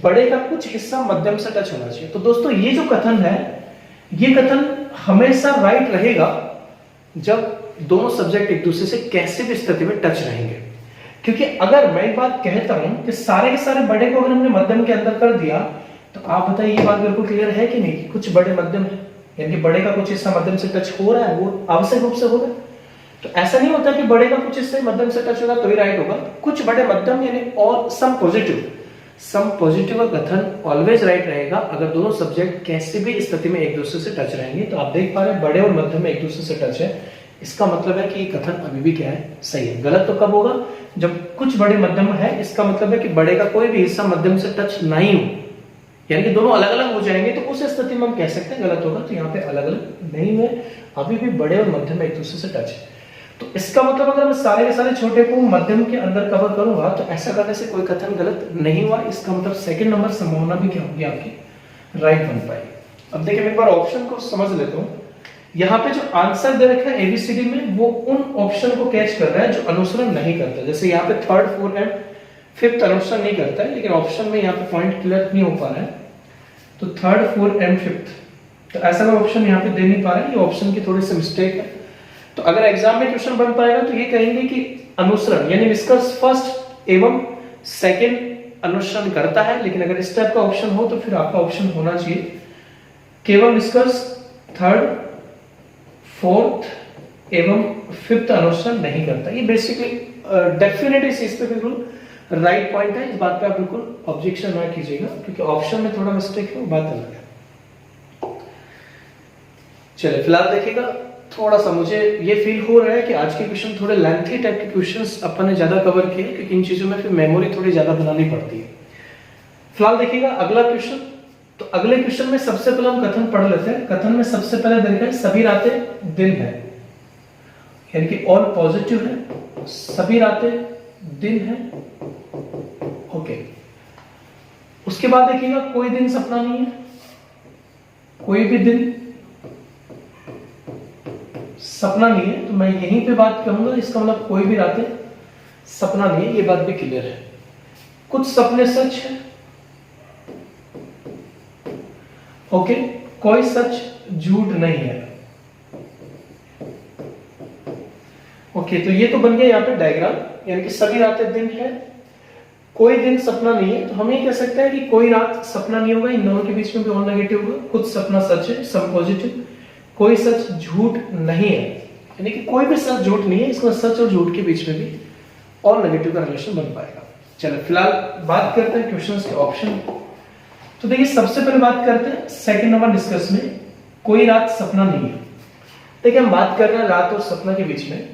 बड़े का कुछ हिस्सा मध्यम से टच होना चाहिए। तो दोस्तों ये जो कथन है, ये कथन हमेशा राइट रहेगा जब दोनों सब्जेक्ट एक दूसरे से कैसे भी स्थिति में टच रहेंगे। क्योंकि अगर मैं एक बात कहता हूं कि सारे के सारे बड़े को अगर हमने मध्यम के अंदर कर दिया तो आप बताइए ये बात बिल्कुल क्लियर है कि नहीं कि कुछ बड़े मध्यम है, यानी बड़े का कुछ हिस्सा मध्यम से टच हो रहा है, वो आवश्यक रूप से होगा। तो ऐसा नहीं होता कि बड़े का कुछ हिस्सा मध्यम से टच होगा तो ही राइट होगा। कुछ बड़े मध्यम यानी और सम पॉजिटिव का कथन ऑलवेज राइट रहेगा अगर दोनों सब्जेक्ट कैसे भी स्थिति में एक दूसरे से टच रहेंगे। तो आप देख पा रहे हैं बड़े और मध्यम में एक दूसरे से टच है, इसका मतलब है कि ये कथन अभी भी क्या है, सही है। गलत तो कब होगा, जब कुछ बड़े मध्यम है, इसका मतलब है कि बड़े का कोई भी हिस्सा मध्यम से टच नहीं हो, यानी कि दोनों अलग अलग हो जाएंगे, तो उस स्थिति में हम कह सकते हैं गलत होगा। तो यहाँ पे अलग अलग नहीं हुए, अभी भी बड़े और मध्यम में एक दूसरे से टच है। तो इसका मतलब अगर मैं सारे के सारे छोटे को मध्यम के अंदर कवर करूंगा तो ऐसा करने से कोई कथन गलत नहीं हुआ। इसका मतलब सेकंड नंबर संभावना भी क्या होगी आपकी, राइट बन पाएगी। अब देखिए मैं एक बार ऑप्शन को समझ लेता हूँ। यहाँ पे जो आंसर दे रखा है एबीसीडी में वो उन ऑप्शन को कैच कर रहा है जो अनुसरण नहीं करता। जैसे यहाँ पे 3rd 4th एंड 5th अनुसरण नहीं करता है, लेकिन ऑप्शन में यहाँ पे पॉइंट क्लियर नहीं हो पा रहा है, तो 3rd 4th एंड 5th, तो ऐसा कोई ऑप्शन यहाँ पे दे नहीं पा रहा है, ये ऑप्शन की थोड़ी सी मिस्टेक है। तो अगर एग्जाम में क्वेश्चन बन पाएगा तो ये कहेंगे कि अनुसरण यानी निष्कर्ष फर्स्ट एवं सेकंड अनुसरण करता है, लेकिन अगर इस टाइप का ऑप्शन हो तो फिर आपका ऑप्शन होना चाहिए केवल निष्कर्ष 3rd 4th एवं 5th अनुसरण नहीं करता। ये बेसिकली डेफिनेटली इस चीज पे बिल्कुल राइट पॉइंट है, इस बात पे आप बिल्कुल ऑब्जेक्शन ना कीजिएगा क्योंकि ऑप्शन में थोड़ा मिस्टेक है, वो बात अलग है। चलिए फिलहाल देखिएगा, थोड़ा सा मुझे ये फील हो रहा है कि आज के क्वेश्चन थोड़े लेंथी टाइप के क्वेश्चंस अपन ने ज्यादा कवर किए क्योंकि इन चीजों में फिर मेमोरी थोड़ी ज्यादा बनानी पड़ती है। फिलहाल देखिएगा अगला क्वेश्चन। तो अगले क्वेश्चन में सबसे पहले हम कथन पढ़ लेते हैं। कथन में सबसे पहले देखा है सभी रातें दिन है, यानी कि ऑल पॉजिटिव है, सभी रातें दिन है, ओके। उसके बाद देखिएगा कोई दिन सपना नहीं है, कोई भी दिन सपना नहीं है, तो मैं यहीं पे बात कहूंगा, इसका मतलब कोई भी रातें सपना नहीं है, ये बात भी क्लियर है। कुछ सपने सच है, ओके, कोई सच झूठ नहीं है, ओके। तो ये तो बन गया यहाँ पे डायग्राम, यानी कि सभी रातें दिन है, कोई दिन सपना नहीं है, तो हम ये कह सकते हैं कि कोई रात सपना नहीं होगा, इन दोनों के बीच में भी और नेगेटिव होगा। कुछ सपना सच है, सम पॉजिटिव, कोई सच झूठ नहीं है, यानी कि कोई भी सच झूठ नहीं है, इसमें सच और झूठ के बीच में भी और नेगेटिव का रिलेशन बन पाएगा। चलो फिलहाल बात करते हैं क्वेश्चंस के ऑप्शन। तो देखिए सबसे पहले बात करते हैं सेकंड नंबर डिस्कस में, कोई रात सपना नहीं है। देखिए हम बात कर रहे हैं रात और सपना के बीच में,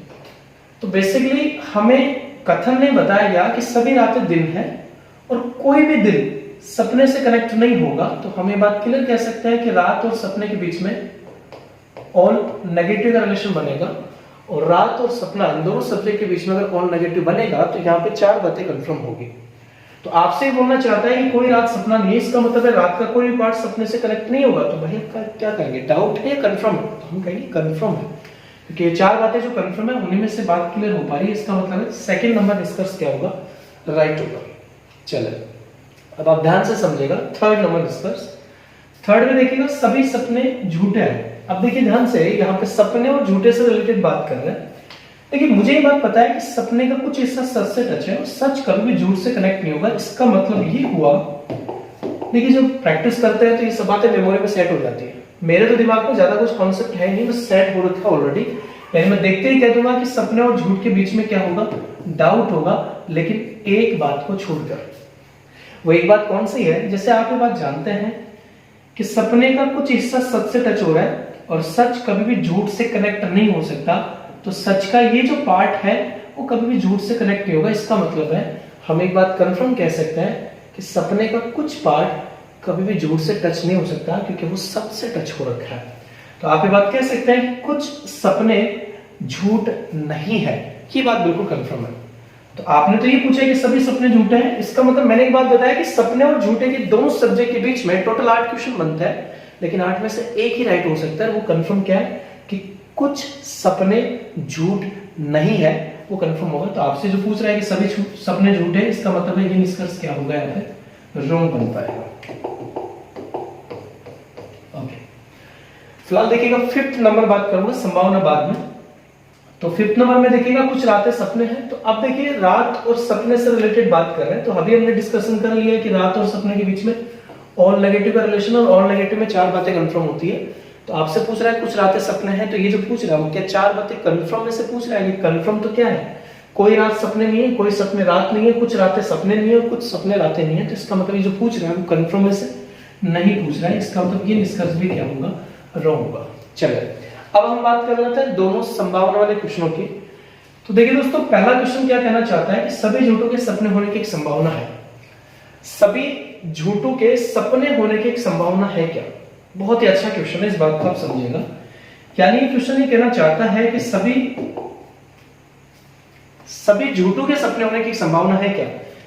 तो बेसिकली हमें कथन ने बताया गया कि सभी रातें दिन है और कोई भी दिन सपने से कनेक्ट नहीं होगा, तो हम ये बात क्लियर कह सकते हैं कि रात और सपने के बीच में ऑल नेगेटिव का रिलेशन बनेगा। और रात और सपना इन दोनों सब्जेक्ट के बीच में अगर ऑल नेगेटिव बनेगा तो यहाँ पे 4 बातें कंफर्म होगी। तो आपसे ही बोलना चाहता है कि कोई रात सपना नहीं है, इसका मतलब है रात का कोई भी पार्ट सपने से कनेक्ट नहीं होगा। तो भाई क्या करेंगे, डाउट है या कंफर्म है? तो हम कहेंगे कंफर्म है, क्योंकि ये 4 बातें जो कंफर्म है उन्हीं में से बात क्लियर हो पा रही है। इसका मतलब है सेकंड नंबर डिस्कस क्या होगा, राइट होगा। चले अब आप ध्यान से समझेगा थर्ड नंबर डिस्कस। थर्ड में देखिएगा सभी सपने झूठे हैं। अब देखिए ध्यान से, यहाँ पे सपने और झूठे से रिलेटेड बात कर रहे हैं। देखिए मुझे ये बात पता है कि सपने का कुछ हिस्सा सच से टच है और सच कभी भी झूठ से कनेक्ट नहीं होगा। इसका मतलब ये हुआ, देखिए जब प्रैक्टिस करते हैं तो ये सब बातें मेमोरी में सेट हो जाती है। मेरे तो दिमाग में ज्यादा कुछ कॉन्सेप्ट है नहीं, बस सेट हो रखा ऑलरेडी। यानी मैं देखते ही कह दूंगा कि सपने और झूठ के बीच में क्या होगा, डाउट होगा, लेकिन एक बात को छोड़कर। वो एक बात कौन सी है, जैसे आप ये बात जानते हैं कि सपने का कुछ हिस्सा सच से टच हो रहा है और सच कभी भी झूठ से कनेक्ट नहीं हो सकता, तो सच का ये जो पार्ट है वो कभी भी झूठ से कनेक्ट नहीं होगा। इसका मतलब है हम एक बात कंफर्म कह सकते हैं कि सपने का कुछ पार्ट कभी भी झूठ से टच नहीं हो सकता, क्योंकि वो सच से टच हो रखा है। तो आप ये बात कह सकते हैं कि कुछ सपने झूठ नहीं है, ये बात बिल्कुल कंफर्म है। तो आपने तो ये पूछा कि सभी सपने झूठे हैं, इसका मतलब मैंने एक बात बताया कि सपने और झूठे के दोनों सब्जेक्ट के बीच में टोटल 8 क्वेश्चन बनता है, लेकिन 8 में से एक ही राइट हो सकता है। वो कंफर्म क्या है कि कुछ सपने झूठ नहीं है, वो कंफर्म होगा। तो आपसे जो पूछ रहा है कि सभी सपने झूठे हैं, इसका मतलब है ये निष्कर्ष क्या होगा, यहाँ पे रॉन्ग बन पाएगा। ओके, फिलहाल देखिएगा 5th नंबर बात करूंगा, संभावना बाद में। तो 5th नंबर में देखिएगा कुछ रातें सपने हैं। तो अब देखिए रात और सपने से रिलेटेड बात कर रहे हैं, तो अभी हमने डिस्कशन कर लिया है कि रात और सपने के बीच में ऑल नेगेटिव का रिलेशन, और ऑल नेगेटिव में 4 बातें कंफर्म होती है। तो आपसे पूछ रहा है कुछ रातें सपने हैं, तो ये जो पूछ रहा है वो क्या 4 बातें कंफर्म में से पूछ रहा है कि कंफर्म तो क्या है, कोई रात सपने नहीं है, कोई सपने रात नहीं है, कुछ रातें सपने नहीं है, कुछ सपने रातें नहीं है। तो इसका मतलब ये जो पूछ रहा है वो कंफर्म में से नहीं पूछ रहा है, इसका मतलब ये निष्कर्ष भी क्या होगा, रॉन्ग होगा। चलिए अब हम बात कर लेते हैं दोनों संभावना वाले क्वेश्चनों की। तो देखिए दोस्तों, पहला क्वेश्चन क्या कहना चाहता है कि सभी झूठों के सपने होने की एक संभावना है। सभी झूठों के सपने होने की एक संभावना है क्या? बहुत ही अच्छा क्वेश्चन है, इस बात को आप समझिएगा। यानी ये क्वेश्चन ये कहना चाहता है कि सभी झूठों के सपने होने की संभावना है क्या,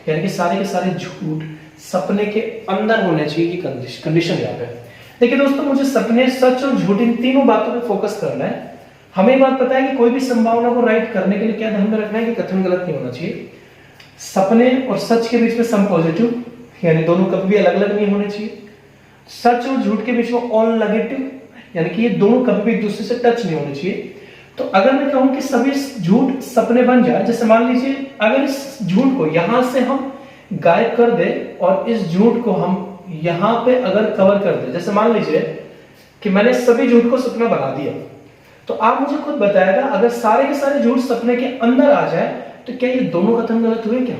यानी कि सारे के सारे झूठ सपने के अंदर होने चाहिए की कंडीशन यहाँ पे। देखिए दोस्तों, मुझे सपने, सच और झूठ इन तीनों बातों पे फोकस करना है। हमें बात पता है कि कोई भी संभावना को राइट करने के लिए क्या ध्यान में रखना है कि कथन गलत नहीं होना चाहिए। सपने और सच के बीच में सम पॉजिटिव, यानी दोनों कभी भी अलग अलग नहीं होने चाहिए। सच और झूठ के बीच में ऑल नेगेटिव, यानी कि ये दोनों कभी भी एक दूसरे से टच नहीं होने चाहिए। तो अगर मैं कहूं कि सभी झूठ सपने बन जाए, जैसे मान लीजिए अगर इस झूठ को यहां से हम गायब कर दे और इस झूठ को हम यहां पे अगर कवर कर दे, जैसे मान लीजिए कि मैंने सभी झूठ को सपना बना दिया, तो आप मुझे खुद बताएगा अगर सारे के सारे झूठ सपने के अंदर आ जाए तो क्या ये दोनों कथन गलत हुए? क्या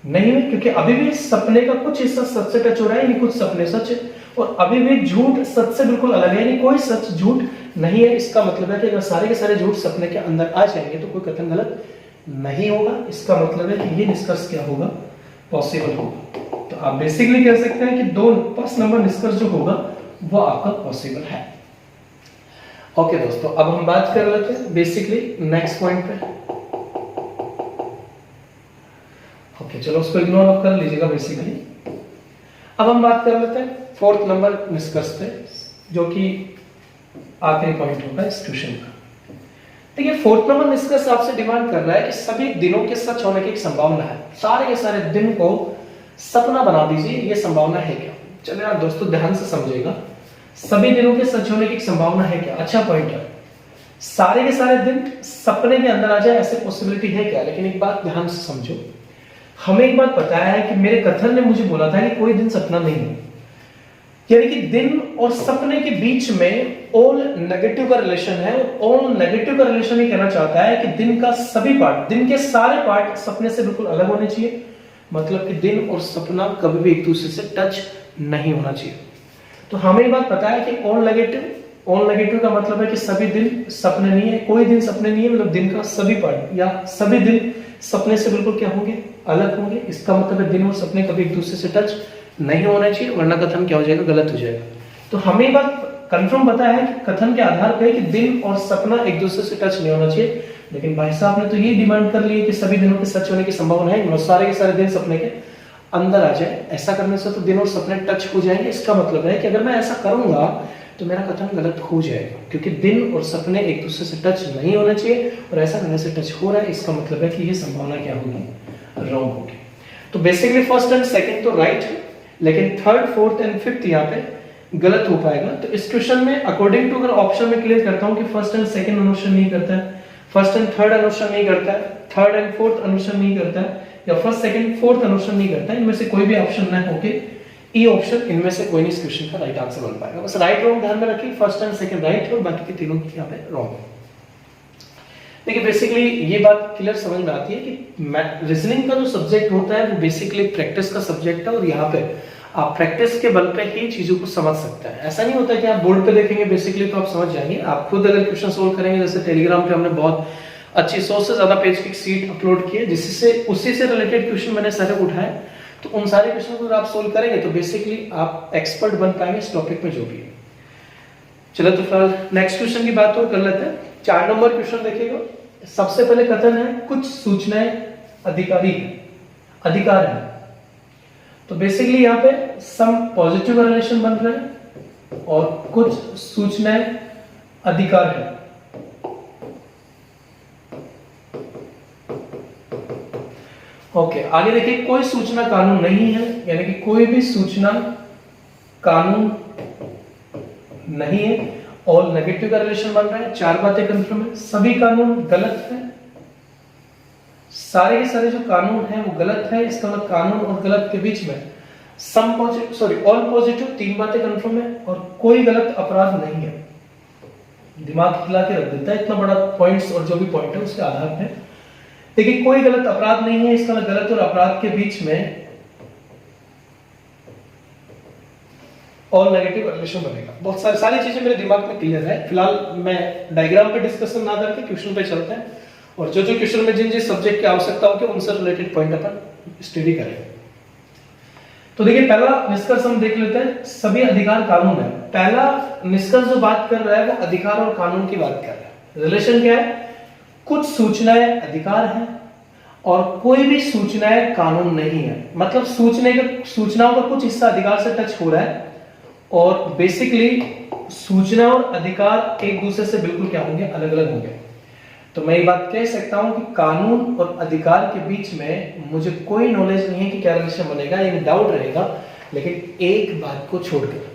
नहीं हुए, क्योंकि अभी भी सपने का कुछ हिस्सा सच से टच हो रहा है, यानी कुछ सपने सच है, और अभी भी झूठ सच से बिल्कुल अलग है, यानी कोई सच झूठ नहीं है। इसका मतलब है कि अगर सारे के सारे झूठ सपने के अंदर आ जाएंगे तो कोई कथन गलत नहीं होगा। इसका मतलब है कि ये निष्कर्ष क्या होगा, पॉसिबल होगा। तो आप बेसिकली कह सकते हैं कि 1st नंबर निष्कर्ष जो होगा वो आपका पॉसिबल है। ओके दोस्तों, अब हम बात कर लेते हैं बेसिकली नेक्स्ट पॉइंट पे। ओके चलो, उसको इग्नोर आप कर लीजिएगा बेसिकली। अब हम बात कर लेते हैं 4th नंबर निष्कर्ष पे, जो कि आखिरी पॉइंट होगा इस क्वेश्चन का। देखिए 4th नंबर निष्कर्ष आपसे डिमांड कर रहा है कि सभी दिनों के सच होने की एक संभावना है। सारे के सारे दिन को सपना बना दीजिए, ये संभावना है क्या? चलिए आप दोस्तों ध्यान से समझिएगा, सभी दिनों के सच होने की एक संभावना है क्या? अच्छा पॉइंट है, सारे के सारे दिन सपने के अंदर आ जाए ऐसे पॉसिबिलिटी है क्या? लेकिन एक बात ध्यान से समझो, हमें एक बात पता है कि मेरे कथन ने मुझे बोला था कि कोई दिन सपना नहीं है, यानी कि दिन और सपने के बीच में ऑल नेगेटिव का रिलेशन है। ऑल नेगेटिव का रिलेशन ये कहना चाहता है कि दिन का सभी पार्ट, दिन के सारे पार्ट सपने से बिल्कुल अलग होने चाहिए, मतलब कि दिन और सपना कभी भी एक दूसरे से टच नहीं होना चाहिए। तो हमें ये बात पता है कि ऑल नेगेटिव का मतलब है कि सभी दिन सपने नहीं है, कोई दिन सपने नहीं है, मतलब दिन का सभी पार्ट या सभी दिन सपने से बिल्कुल क्या होंगे, अलग होंगे। इसका मतलब है दिन और सपने कभी एक दूसरे से टच नहीं होना चाहिए, वरना कथन क्या हो जाएगा, गलत हो जाएगा। तो हमें ये बात कंफर्म पता है कि कथन के आधार पर कि दिन और सपना एक दूसरे से टच नहीं होना चाहिए, लेकिन भाई साहब ने तो ये डिमांड कर ली है कि सभी दिनों के सच होने की संभावना है, सारे के सारे दिन सपने के अंदर आ जाए। ऐसा करने से तो दिन और सपने टच हो जाएंगे। इसका मतलब है कि अगर मैं ऐसा करूंगा तो मेरा कथन गलत हो जाएगा, क्योंकि दिन और सपने एक दूसरे से टच नहीं होना चाहिए, और ऐसा करने से टच हो रहा है। इसका मतलब है कि ये संभावना क्या होगी, रॉन्ग होगी। तो बेसिकली 1st एंड 2nd तो राइट है, लेकिन 3rd, 4th एंड 5th यहाँ पे गलत हो पाएगा। तो इस क्वेश्चन में अकॉर्डिंग टू, अगर ऑप्शन में क्लियर करता हूँ कि 1st एंड 2nd अनुसरण नहीं करता है, 1st एंड 3rd अनुसरण नहीं करता है, 3rd एंड 4th अनुसरण नहीं करता है, या 1st, 2nd, 4th अनुसरण नहीं करता है, इनमें से कोई भी ऑप्शन ना होके ई ऑप्शन, इनमें से कोई नहीं इस क्वेश्चन का राइट आंसर बन पाएगा। बस राइट रॉन्ग ध्यान में रखिए, 1st एंड 2nd राइट है और बाकी के तीनों यहाँ पे रॉन्ग है। देखिए बेसिकली ये बात क्लियर समझ में आती है कि रीजनिंग का जो सब्जेक्ट होता है वो बेसिकली प्रैक्टिस का सब्जेक्ट है, और यहाँ पे आप प्रैक्टिस के बल पे ही चीजों को समझ सकते हैं। ऐसा नहीं होता कि आप बोर्ड पे देखेंगे बेसिकली तो आप समझ जाएंगे। आप खुद अगर क्वेश्चन सोल्व करेंगे, जैसे टेलीग्राम पे हमने बहुत अच्छी 100 से ज्यादा पेज की सीट अपलोड की है, जिससे उसी से रिलेटेड क्वेश्चन मैंने सारे उठाए, तो उन सारे क्वेश्चन को अगर आप सोल्व करेंगे तो बेसिकली आप एक्सपर्ट बन पाएंगे इस टॉपिक में जो भी है। चलो तो फिलहाल नेक्स्ट क्वेश्चन की बात और कर लेते हैं। 4 नंबर क्वेश्चन देखिएगा। सबसे पहले कथन है कुछ सूचनाएं अधिकार है। तो बेसिकली यहाँ पे सम पॉजिटिव रिलेशन बन रहे हैं और कुछ सूचनाएं अधिकार है। ओके, आगे देखिए कोई सूचना कानून नहीं है, यानी कि कोई भी सूचना कानून नहीं है। और नेगेटिव का रिलेशन बन रहा है। 4 बातें कंफर्म है। सभी कानून गलत है। सारे के सारे जो कानून है वो गलत है। इसका मतलब कानून और गलत के बीच में some positive sorry all positive 3 बातें कंफर्म है और कोई गलत अपराध नहीं है। दिमाग हिला के रख देता है इतना बड़ा पॉइंट्स, और जो भी पॉइंट है उसके आधार पे देखिए कोई गलत अपराध नहीं है। इसका मतलब गलत और अपराध के बीच में और नेगेटिव रिलेशन बनेगा। बहुत सारी चीजें मेरे दिमाग में क्लियर है। फिलहाल मैं डायग्राम पे डिस्कशन ना करके क्वेश्चन पे चलते हैं और जो क्वेश्चन में जिन सब्जेक्ट की आवश्यकता होगी उनसे रिलेटेड पॉइंट अपन स्टडी करेंगे। तो देखिए पहला निष्कर्ष हम देख लेते हैं, सभी अधिकार कानून है। पहला निष्कर्ष जो बात कर रहा है वो अधिकार और कानून की बात कर रहा है। रिलेशन क्या है? कुछ सूचनाएं अधिकार हैं और कोई भी सूचनाएं कानून नहीं है। मतलब सूचनाओं का कुछ हिस्सा अधिकार से टच हो रहा है और बेसिकली सूचना और अधिकार एक दूसरे से बिल्कुल क्या होंगे? अलग अलग होंगे। तो मैं ये बात कह सकता हूं कि कानून और अधिकार के बीच में मुझे कोई नॉलेज नहीं है कि क्या रिलेशन बनेगा, ये डाउट रहेगा। लेकिन एक बात को छोड़कर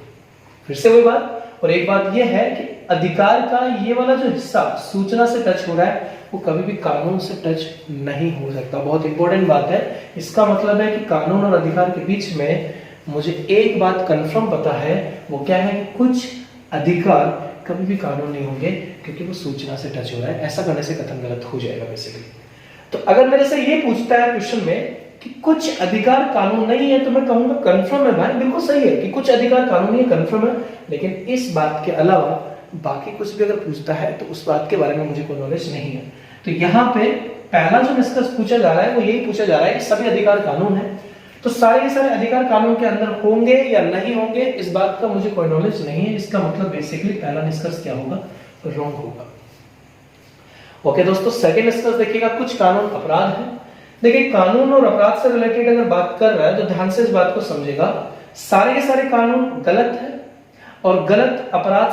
फिर से वही बात, और एक बात ये है कि अधिकार का ये वाला जो हिस्सा सूचना से टच हो रहा है वो कभी भी कानून से टच नहीं हो सकता। बहुत इंपॉर्टेंट बात है। इसका मतलब है कि कानून और अधिकार के बीच में मुझे एक बात कंफर्म पता है, वो क्या है कि कुछ अधिकार कभी भी कानून नहीं होंगे क्योंकि वो सूचना से टच हो रहा है। ऐसा करने से कथन गलत हो जाएगा बेसिकली। तो अगर मेरे से ये पूछता है क्वेश्चन में कि कुछ अधिकार कानून नहीं है तो मैं कहूंगा कंफर्म है भाई, बिल्कुल सही है कि कुछ अधिकार कानून नहीं है, कंफर्म है। लेकिन इस बात के अलावा बाकी कुछ भी अगर पूछता है तो उस बात के बारे में मुझे कोई नॉलेज नहीं है। तो यहाँ पे पहला जो निष्कर्ष पूछा जा रहा है वो यही पूछा जा रहा है कि सभी अधिकार कानून है। तो सारे के सारे अधिकार कानून के अंदर होंगे या नहीं होंगे इस बात का मुझे कोई नॉलेज नहीं है। इसका मतलब बेसिकली पहला निष्कर्ष क्या होगा? रॉन्ग होगा। ओके दोस्तों, सेकंड निष्कर्ष देखिएगा, कुछ कानून अपराध है। देखिए कानून और अपराध से रिलेटेड अगर बात कर रहा है तो ध्यान से इस बात को समझेगा। सारे के सारे कानून गलत है और गलत अपराध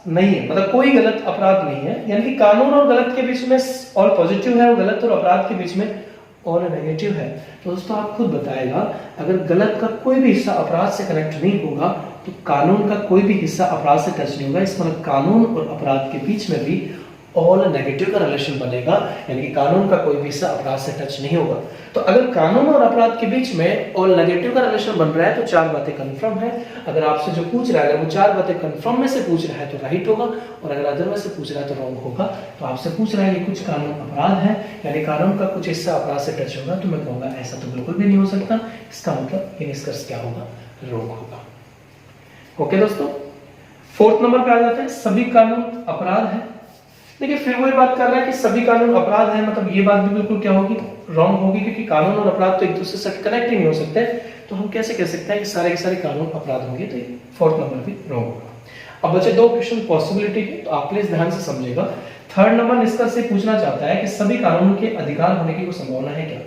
नहीं है, मतलब कोई गलत अपराध नहीं है। यानी कि कानून और गलत के बीच में ऑल पॉजिटिव है और गलत और अपराध के बीच में और नेगेटिव है। तो दोस्तों आप खुद बताएगा, अगर गलत का कोई भी हिस्सा अपराध से कनेक्ट नहीं होगा तो कानून का कोई भी हिस्सा अपराध से टच नहीं होगा। इसका मतलब कानून और अपराध के बीच में भी ऑल नेगेटिव का रिलेशन बनेगा, यानी कि कानून का कोई भी हिस्सा अपराध से टच नहीं होगा। तो अगर कानून और अपराध के बीच में ऑल नेगेटिव का रिलेशन बन रहा है तो 4 बातें कंफर्म है। अगर आपसे जो पूछ रहा है अगर वो 4 बातें कंफर्म में से पूछ रहा है तो राइट होगा, और अगर अदर में से पूछ रहा है तो रॉन्ग होगा। तो आपसे पूछ रहा है कि कुछ कानून अपराध है, यानी कानून का कुछ हिस्सा अपराध से टच होगा, तो मैं कहूंगा ऐसा तो बिल्कुल भी नहीं हो सकता। इसका मतलब ये निष्कर्ष क्या होगा? रॉन्ग होगा। ओके दोस्तों, 4th नंबर पे आ जाते हैं, सभी कानून अपराध है। देखिए फिर वही बात कर रहा है कि सभी कानून अपराध है, मतलब ये बात भी बिल्कुल क्या होगी? रॉन्ग होगी, क्योंकि कानून और अपराध तो एक दूसरे से कनेक्ट ही नहीं हो सकते। तो हम कैसे कह सकते हैं कि सारे के सारे कानून अपराध होंगे? तो 4th नंबर भी रॉन्ग होगा। अब बचे 2 क्वेश्चन पॉसिबिलिटी के, तो आप प्लीज ध्यान से समझेगा। 3rd नंबर निष्कर्ष से पूछना चाहता है कि सभी कानून के अधिकार होने की कोई संभावना है क्या?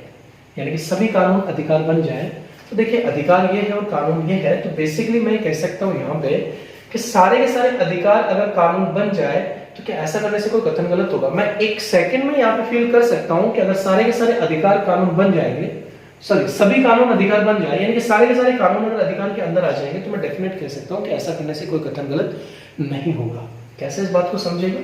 यानी कि सभी कानून अधिकार बन जाए। तो देखिए अधिकार ये है और कानून ये है, तो बेसिकली मैं कह सकता हूँ यहाँ पे कि सारे के सारे अधिकार अगर कानून बन जाए तो क्या ऐसा करने से कोई कथन गलत होगा? मैं 1 सेकंड में यहाँ पे फील कर सकता हूँ कि अगर सारे के सारे अधिकार कानून बन जाएंगे, सभी कानून अधिकार बन जाए, यानी कि सारे के सारे कानून अगर अधिकार के अंदर आ जाएंगे, तो मैं डेफिनेट कह सकता हूँ कि ऐसा करने से कोई कथन गलत नहीं होगा। कैसे इस बात को समझेगा?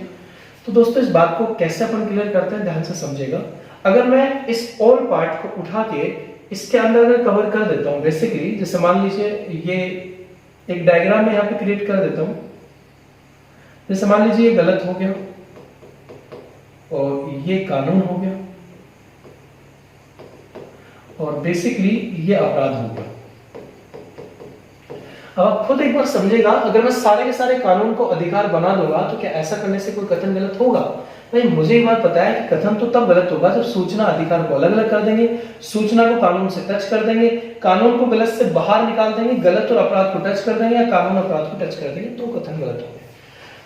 तो दोस्तों इस बात को कैसे अपन क्लियर करते हैं, ध्यान से समझेगा। अगर मैं इस ऑल पार्ट को उठा के इसके अंदर अगर कवर कर देता हूँ, बेसिकली जैसे मान लीजिए ये एक डायग्राम में यहाँ पे क्रिएट कर देता हूँ। जैसे मान लीजिए ये गलत हो गया और ये कानून हो गया और बेसिकली ये अपराध हो गया। अब आप खुद एक बार समझेगा, अगर मैं सारे के सारे कानून को अधिकार बना दूंगा तो क्या ऐसा करने से कोई कथन गलत होगा? नहीं, मुझे एक बात पता है कि कथन तो तब गलत होगा जब सूचना अधिकार को अलग अलग कर देंगे, सूचना को कानून से टच कर देंगे, कानून को गलत से बाहर निकाल देंगे, गलत और अपराध को टच कर देंगे या कानून अपराध को टच कर देंगे, तो कथन गलत होगा।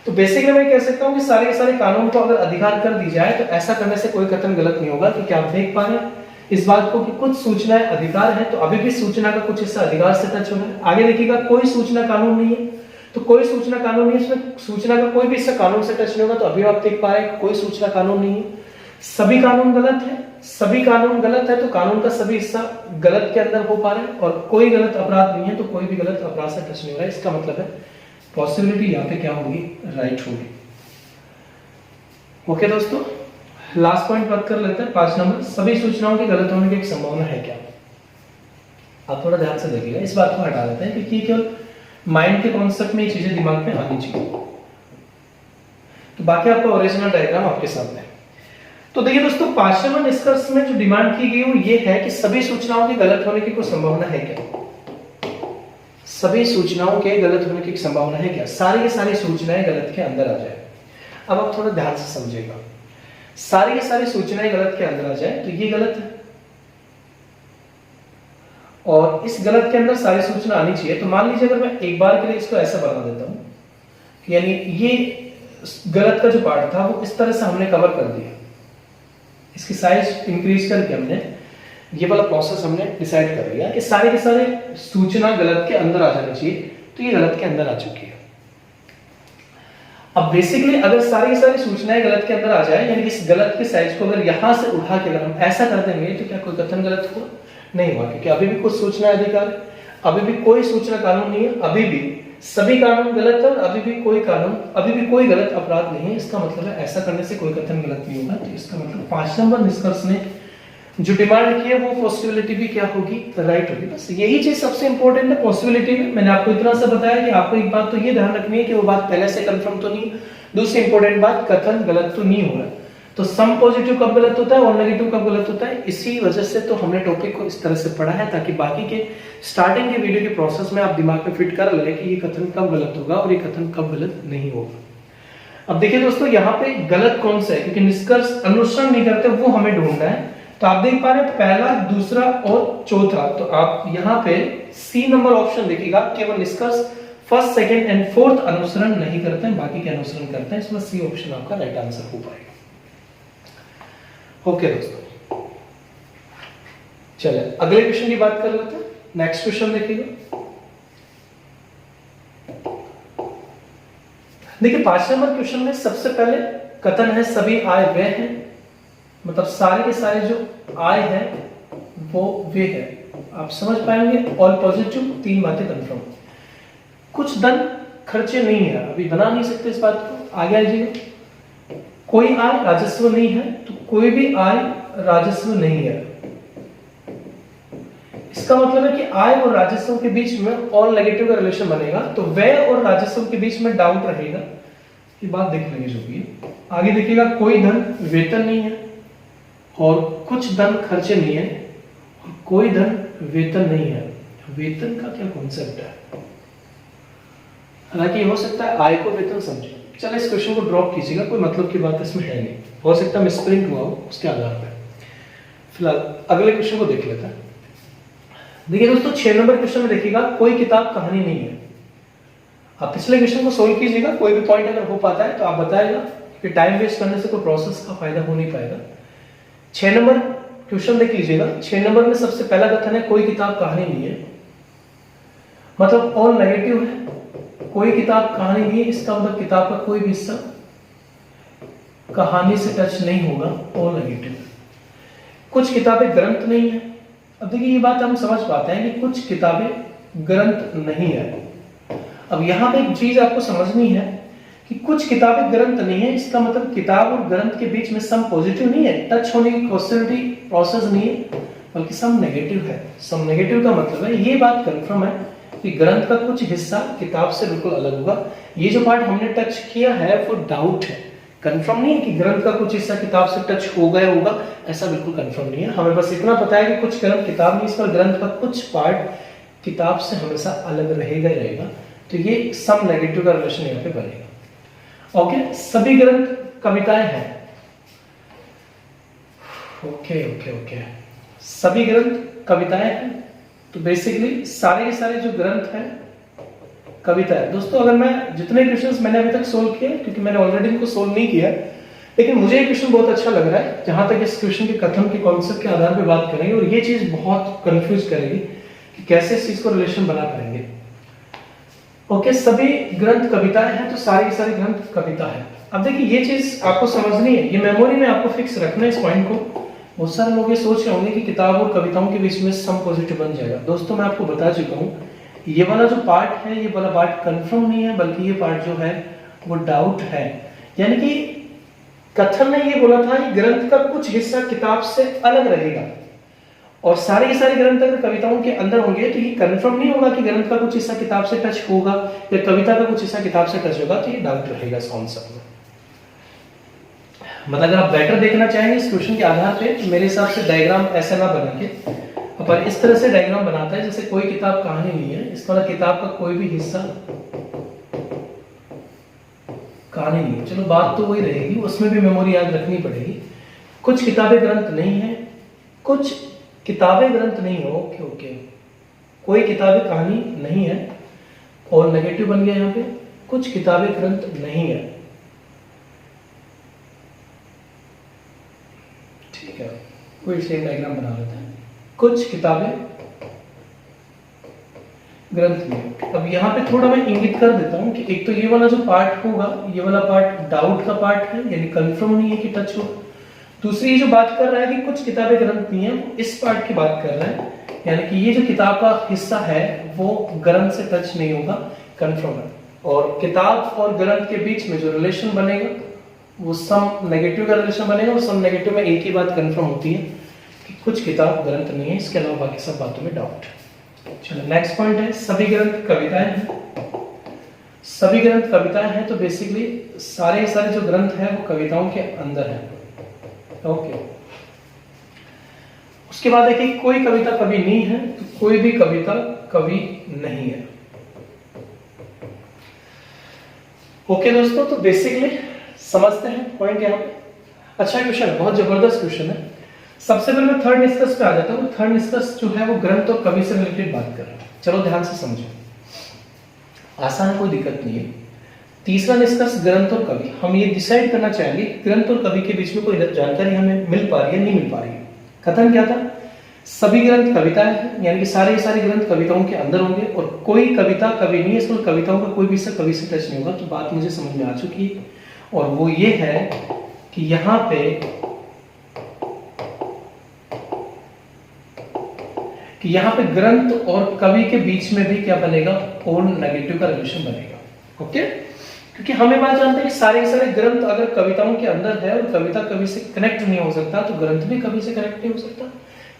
तो बेसिकली मैं कह सकता हूं कि सारे के सारे कानून को अगर अधिकार कर दी जाए तो ऐसा करने से कोई कथन गलत नहीं होगा। क्योंकि आप देख पा रहे हैं इस बात को कि कुछ सूचनाएं अधिकार है, तो अभी भी सूचना का कुछ हिस्सा अधिकार से टच हो रहा है। आगे देखिएगा कोई सूचना कानून नहीं है, तो कोई सूचना कानून नहीं है, इसमें सूचना का कोई भी हिस्सा कानून से टच नहीं होगा। तो अभी आप देख पा रहे हैं कोई सूचना कानून नहीं है, सभी कानून गलत है, सभी कानून गलत है, तो कानून का सभी हिस्सा गलत के अंदर हो पा रहे हैं, और कोई गलत अपराध नहीं है, तो कोई भी गलत अपराध से टच नहीं हो रहा है। इसका मतलब है पॉसिबिलिटी यहाँ पे क्या होगी, राइट होगी। ओके दोस्तों, लास्ट पॉइंट बात कर लेते हैं 5 नंबर, सभी सूचनाओं के गलत होने की एक संभावना है क्या। आप थोड़ा ध्यान से देखिएगा, इस बात को हटा देते हैं क्योंकि केवल माइंड के कॉन्सेप्ट में ये चीजें दिमाग में आनी चाहिए। तो बाकी आपका ओरिजिनल डायग्राम आपके सामने है। तो देखिए दोस्तों, 5 नंबर निष्कर्ष में जो डिमांड की गई वो ये है कि सभी सूचनाओं के गलत होने की कोई संभावना है क्या। सभी सूचनाओं के गलत होने की संभावना है क्या, सारी की सारी सूचनाएं गलत के अंदर आ जाए। अब आप थोड़ा ध्यान से समझिएगा, सारी की सारी सूचनाएं गलत के अंदर आ जाए तो ये गलत है, और इस गलत के अंदर सारी सूचना आनी चाहिए। तो मान लीजिए अगर मैं एक बार के लिए इसको ऐसा बना देता हूं, यानी ये गलत का जो पार्ट था वो इस तरह से हमने कवर कर दिया, इसकी साइज इंक्रीज करके हमने ये वाला प्रोसेस हमने डिसाइड कर लिया कि सारे के सारे सूचना गलत के अंदर आ जानी चाहिए, तो ये गलत के अंदर आ चुकी है। अब बेसिकली अगर सारी की सारी सूचनाएं गलत के अंदर आ जाए, यानी इस गलत के साइज को अगर यहां से उठा के अगर हम ऐसा कर देंगे तो क्या कोई कथन गलत हुआ, नहीं हुआ, क्योंकि अभी भी कुछ सूचना अधिकार है, अभी भी कोई सूचना कानून नहीं है, अभी भी सभी कानून गलत है, और अभी भी कोई गलत अपराध नहीं है। इसका मतलब है ऐसा करने से कोई कथन गलत नहीं होगा। तो इसका मतलब 5 नंबर निष्कर्ष ने जो डिमांड की है वो पॉसिबिलिटी भी क्या होगी, राइट होगी। बस यही चीज सबसे इंपॉर्टेंट है पॉसिबिलिटी में। मैंने आपको इतना सा बताया कि आपको एक बात तो ये ध्यान रखनी है कि वो बात पहले से कंफर्म तो नहीं, दूसरी इंपॉर्टेंट बात कथन गलत तो नहीं हो रहा। तो सम पॉजिटिव कब गलत होता है और नेगेटिव कब गलत होता है, इसी वजह से तो हमने टॉपिक को इस तरह से पढ़ा है, ताकि बाकी के स्टार्टिंग के वीडियो के प्रोसेस में आप दिमाग में फिट कर ले कि ये कथन कब गलत होगा और ये कथन कब गलत नहीं होगा। अब देखिए दोस्तों, यहाँ पे गलत कौन सा है, क्योंकि निष्कर्ष अनुसरण नहीं करते वो हमें ढूंढना है। तो आप देख पा रहे हैं पहला, दूसरा और चौथा, तो आप यहाँ पे सी नंबर ऑप्शन देखिएगा, केवल निष्कर्ष फर्स्ट, सेकंड एंड फोर्थ अनुसरण नहीं करते हैं, बाकी के अनुसरण करते हैं। इसमें सी ऑप्शन आपका राइट आंसर हो पाएगा। ओके दोस्तों, चलिए अगले क्वेश्चन की बात कर लेते हैं। नेक्स्ट क्वेश्चन देखिएगा। देखिए 5 नंबर क्वेश्चन में सबसे पहले कथन है सभी आय वे हैं, मतलब सारे के सारे जो आय है वो वे है। आप समझ पाएंगे, ऑल पॉजिटिव, 3 बातें कंफर्म। कुछ धन खर्चे नहीं है, अभी बना नहीं सकते इस बात को, आगे आइएगा। कोई आय राजस्व नहीं है, तो कोई भी आय राजस्व नहीं है। इसका मतलब है कि आय और राजस्व के बीच में ऑल नेगेटिव का रिलेशन बनेगा, तो व्यय और राजस्व के बीच में डाउट रहेगा। ये बात देख लेंगे जो भी है। आगे देखिएगा, कोई धन वेतन नहीं है, और कुछ धन खर्चे नहीं है, और कोई धन वेतन नहीं है। वेतन का क्या कॉन्सेप्ट है, हालांकि हो सकता है आय को वेतन समझे। चलो इस क्वेश्चन को ड्रॉप कीजिएगा, कोई मतलब की बात इसमें है नहीं, हो सकता है मिसप्रिंट हुआ हो उसके आधार पर। फिलहाल अगले क्वेश्चन को देख लेते हैं। देखिए दोस्तों, 6 नंबर क्वेश्चन में देखिएगा, कोई किताब कहानी नहीं है। आप पिछले क्वेश्चन को सोल्व कीजिएगा, कोई भी पॉइंट अगर हो पाता है तो आप बताइएगा, कि टाइम वेस्ट करने से कोई प्रोसेस का फायदा हो नहीं पाएगा। 6 नंबर क्वेश्चन देख लीजिएगा। 6 नंबर में सबसे पहला कथन है कोई किताब कहानी नहीं है, मतलब ऑल नेगेटिव है। कोई किताब कहानी नहीं है, इसका मतलब किताब का कोई भी हिस्सा कहानी से टच नहीं होगा, ऑल नेगेटिव। कुछ किताबें ग्रंथ नहीं है। अब देखिए ये बात हम समझ पाते हैं कि कुछ किताबें ग्रंथ नहीं है। अब यहां पे एक चीज आपको समझनी है कि कुछ किताबें ग्रंथ नहीं है, इसका मतलब किताब और ग्रंथ के बीच में सम पॉजिटिव नहीं है, टच होने की पॉसिबिलिटी प्रोसेस नहीं है, बल्कि सम नेगेटिव है। सम नेगेटिव का मतलब है, ये बात कंफर्म है कि ग्रंथ का कुछ हिस्सा किताब से बिल्कुल अलग होगा। ये जो पार्ट हमने टच किया है वो डाउट है, कंफर्म नहीं है कि ग्रंथ का कुछ हिस्सा किताब से टच हो गया होगा, ऐसा बिल्कुल कंफर्म नहीं है। हमें बस इतना पता है कि कुछ ग्रंथ किताब नहीं, इस पर ग्रंथ का कुछ पार्ट किताब से हमेशा अलग रहेगा ही रहेगा। तो ये सम नेगेटिव का रिलेशन यहाँ पे बनेगा। ओके, सभी ग्रंथ कविताएं हैं। ओके ओके ओके, सभी ग्रंथ कविताएं हैं। तो बेसिकली सारे के सारे जो ग्रंथ हैं कविता है। दोस्तों अगर मैं जितने क्वेश्चंस मैंने अभी तक सोल्व किए, क्योंकि मैंने ऑलरेडी इनको सोल्व नहीं किया, लेकिन मुझे ये क्वेश्चन बहुत अच्छा लग रहा है, जहां तक इस क्वेश्चन के कथन के कॉन्सेप्ट के आधार पर बात करेंगे, और ये चीज बहुत कंफ्यूज करेगी कि कैसे इस चीज को रिलेशन बना पाएंगे। ओके, सभी ग्रंथ कविताएं हैं, तो सारी सारी ग्रंथ कविता है। अब देखिए ये चीज आपको समझनी है, ये मेमोरी में आपको फिक्स रखना है इस पॉइंट को। बहुत सारे लोग ये सोच रहे होंगे कि किताब और कविताओं के बीच में सम पॉजिटिव बन जाएगा। दोस्तों मैं आपको बता चुका हूँ, ये वाला जो पार्ट है, ये वाला पार्ट कंफर्म नहीं है, बल्कि ये पार्ट जो है वो डाउट है। यानी कि कथन ने ये बोला था कि ग्रंथ का कुछ हिस्सा किताब से अलग रहेगा, और सारे के सारे ग्रंथ अगर कविताओं के अंदर होंगे तो ये कंफर्म नहीं होगा कि ग्रंथ का कुछ हिस्सा किताब से टच होगा या कविता का कुछ हिस्सा किताब से टच होगा। तो ये डाउट रहेगा इस कॉन्सेप्ट में। मतलब अगर आप बेटर देखना चाहेंगे इस क्वेश्चन के आधार पे, तो मेरे हिसाब से डायग्राम ऐसा ना बना के, पर इस तरह से डायग्राम बनाता है जैसे कोई किताब कहानी नहीं है, इस तरह किताब का कोई भी हिस्सा कहानी नहीं है। चलो बात तो वही रहेगी, उसमें भी मेमोरी याद रखनी पड़ेगी। कुछ किताबें ग्रंथ नहीं है, कुछ किताबें ग्रंथ नहीं हो, ओके ओके, कोई किताबें कहानी नहीं है, और नेगेटिव बन गया यहाँ पे, कुछ किताबें ग्रंथ नहीं है। ठीक है, कोई सेम डायग्राम बना लेते हैं। कुछ किताबें ग्रंथ में। अब यहाँ पे थोड़ा मैं इंगित कर देता हूँ कि एक तो ये वाला जो पार्ट होगा, ये वाला पार्ट डाउट का पार्ट है, यानी कंफर्म नहीं है कि टच हो। दूसरी जो बात कर रहा है कि कुछ किताबें ग्रंथ नहीं है, इस पार्ट की बात कर रहा है, यानी कि ये जो किताब का हिस्सा है वो ग्रंथ से टच नहीं होगा, कंफर्म है। और किताब और ग्रंथ के बीच में जो रिलेशन बनेगा वो सम नेगेटिव का रिलेशन बनेगा, और सम नेगेटिव में एक ही बात कंफर्म होती है कि कुछ किताब ग्रंथ नहीं है, इसके अलावा बाकी सब बातों में डाउट। चलो नेक्स्ट पॉइंट है, सभी ग्रंथ कविताएं हैं। सभी ग्रंथ कविताएं हैं, तो बेसिकली सारे सारे जो ग्रंथ हैं वो कविताओं के अंदर है। ओके, उसके बाद देखिए कोई कविता कवि नहीं है, तो कोई भी कविता कवि नहीं है। ओके दोस्तों, तो बेसिकली समझते हैं पॉइंट यहाँ पे। अच्छा क्वेश्चन है, बहुत जबरदस्त क्वेश्चन है। सबसे पहले मैं थर्ड निष्कर्ष पे आ जाता हूँ। थर्ड निष्कर्ष जो है वो ग्रंथ और कवि से रिलेटेड बात कर रहा है। चलो ध्यान से समझो, आसान है, कोई दिक्कत नहीं है। तीसरा निष्कर्ष ग्रंथ और कवि, हम ये डिसाइड करना चाहेंगे ग्रंथ और कवि के बीच में कोई जानकारी हमें मिल पा रही है नहीं मिल पा रही है। कथन क्या था, सभी ग्रंथ कविताएं हैं, यानी कि सारे सारे ग्रंथ कविताओं के अंदर होंगे, और कोई कविता कवि नहीं है, इसमें कविताओं का कोई भी हिस्सा कवि से टच नहीं होगा। तो बात मुझे समझ में आ चुकी है, और वो ये है कि यहाँ पे ग्रंथ और कवि के बीच में भी क्या बनेगा, और नेगेटिव का रिलेशन बनेगा। ओके, क्योंकि हमें बात जानते हैं कि सारे सारे ग्रंथ अगर कविताओं के अंदर है और कविता कवि से कनेक्ट नहीं हो सकता, तो ग्रंथ भी कवि से कनेक्ट नहीं हो सकता।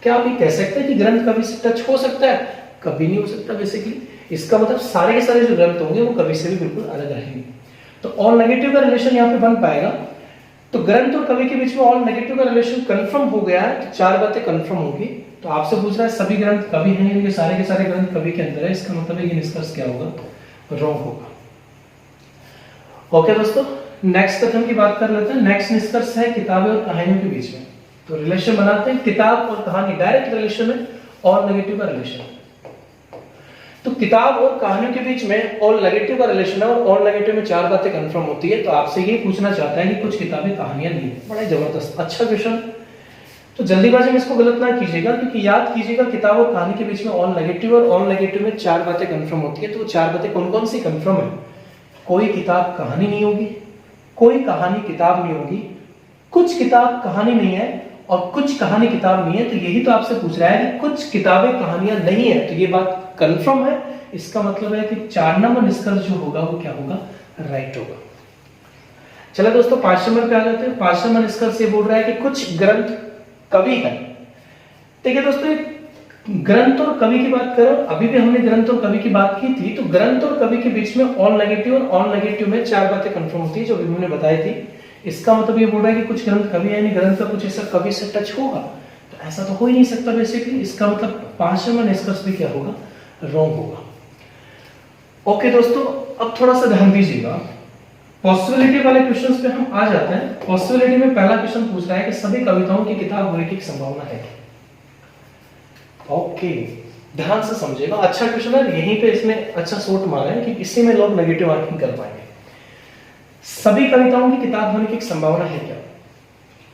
क्या आप ये कह सकते हैं कि ग्रंथ कवि से टच हो सकता है? कभी नहीं हो सकता बेसिकली। इसका मतलब सारे के सारे जो ग्रंथ होंगे वो कवि से भी बिल्कुल अलग रहेंगे। तो ऑल नेगेटिव का रिलेशन यहाँ पे बन पाएगा। तो ग्रंथ और कवि के बीच में ऑल नेगेटिव का रिलेशन कंफर्म हो गया है, तो चार बातें कंफर्म होगी। तो आपसे पूछ रहा है सभी ग्रंथ कवि हैं, यानी कि सारे के सारे ग्रंथ कवि के अंदर है, इसका मतलब है ये निष्कर्ष क्या होगा, रॉन्ग होगा। ओके दोस्तों, नेक्स्ट कथन की बात कर लेते हैं। नेक्स्ट निष्कर्ष है किताबें और कहानियों के बीच में। तो रिलेशन बनाते हैं किताब और कहानी, डायरेक्ट रिलेशन है, ऑल नेगेटिव का रिलेशन है। तो किताब और कहानियों के बीच में ऑल नेगेटिव का रिलेशन है, और ऑल नेगेटिव में चार बातें कंफर्म होती है। तो आपसे ये पूछना चाहता है कि कुछ किताबें कहानियां नहीं है। बड़ा जबरदस्त अच्छा क्वेश्चन। तो जल्दीबाजी में इसको गलत ना कीजिएगा, क्योंकि याद कीजिएगा किताब और कहानी के बीच में ऑल नेगेटिव, और ऑल नेगेटिव में चार बातें कंफर्म होती है। तो वो चार बातें कौन कौन सी कंफर्म है? कोई किताब कहानी नहीं होगी, कोई कहानी किताब नहीं होगी, कुछ किताब कहानी नहीं है, और कुछ कहानी किताब नहीं है। तो यही तो आपसे पूछ रहा है कि कुछ किताबें कहानियां नहीं है, तो ये बात कंफर्म है। इसका मतलब है कि 4 नंबर निष्कर्ष जो होगा वो क्या होगा, राइट होगा। चलो दोस्तों 5 नंबर पे आ जाते हैं। 5 नंबर निष्कर्ष ये बोल रहा है कि कुछ ग्रंथ कवि है। ठीक है दोस्तों, ग्रंथ और कवि की बात करो, अभी भी हमने ग्रंथ और कवि की बात की थी। तो ग्रंथ और कवि के बीच में ऑल नेगेटिव, और ऑल नेगेटिव में चार बातें कंफर्म होती है जो भी हमने बताई थी। इसका मतलब ये बोल रहा है कि कुछ ग्रंथ कवि है, यानी ग्रंथ का कुछ हिस्सा कवि से टच होगा। तो ऐसा तो हो ही नहीं सकता बेसिकली। इसका मतलब 5 नंबर निष्कर्ष भी क्या होगा, रॉन्ग होगा। ओके दोस्तों, अब थोड़ा सा ध्यान दीजिएगा। पॉसिबिलिटी वाले क्वेश्चंस पे हम आ जाते हैं। पॉसिबिलिटी में पहला क्वेश्चन पूछ रहा है कि सभी कविताओं की किताब होने की संभावना है। ओके, ध्यान से समझेगा, अच्छा क्वेश्चन है, यहीं पे इसने अच्छा शॉट मारा है कि इसी में लोग नेगेटिव मार्किंग कर पाएंगे। सभी कविताओं की किताब होने की एक संभावना है क्या?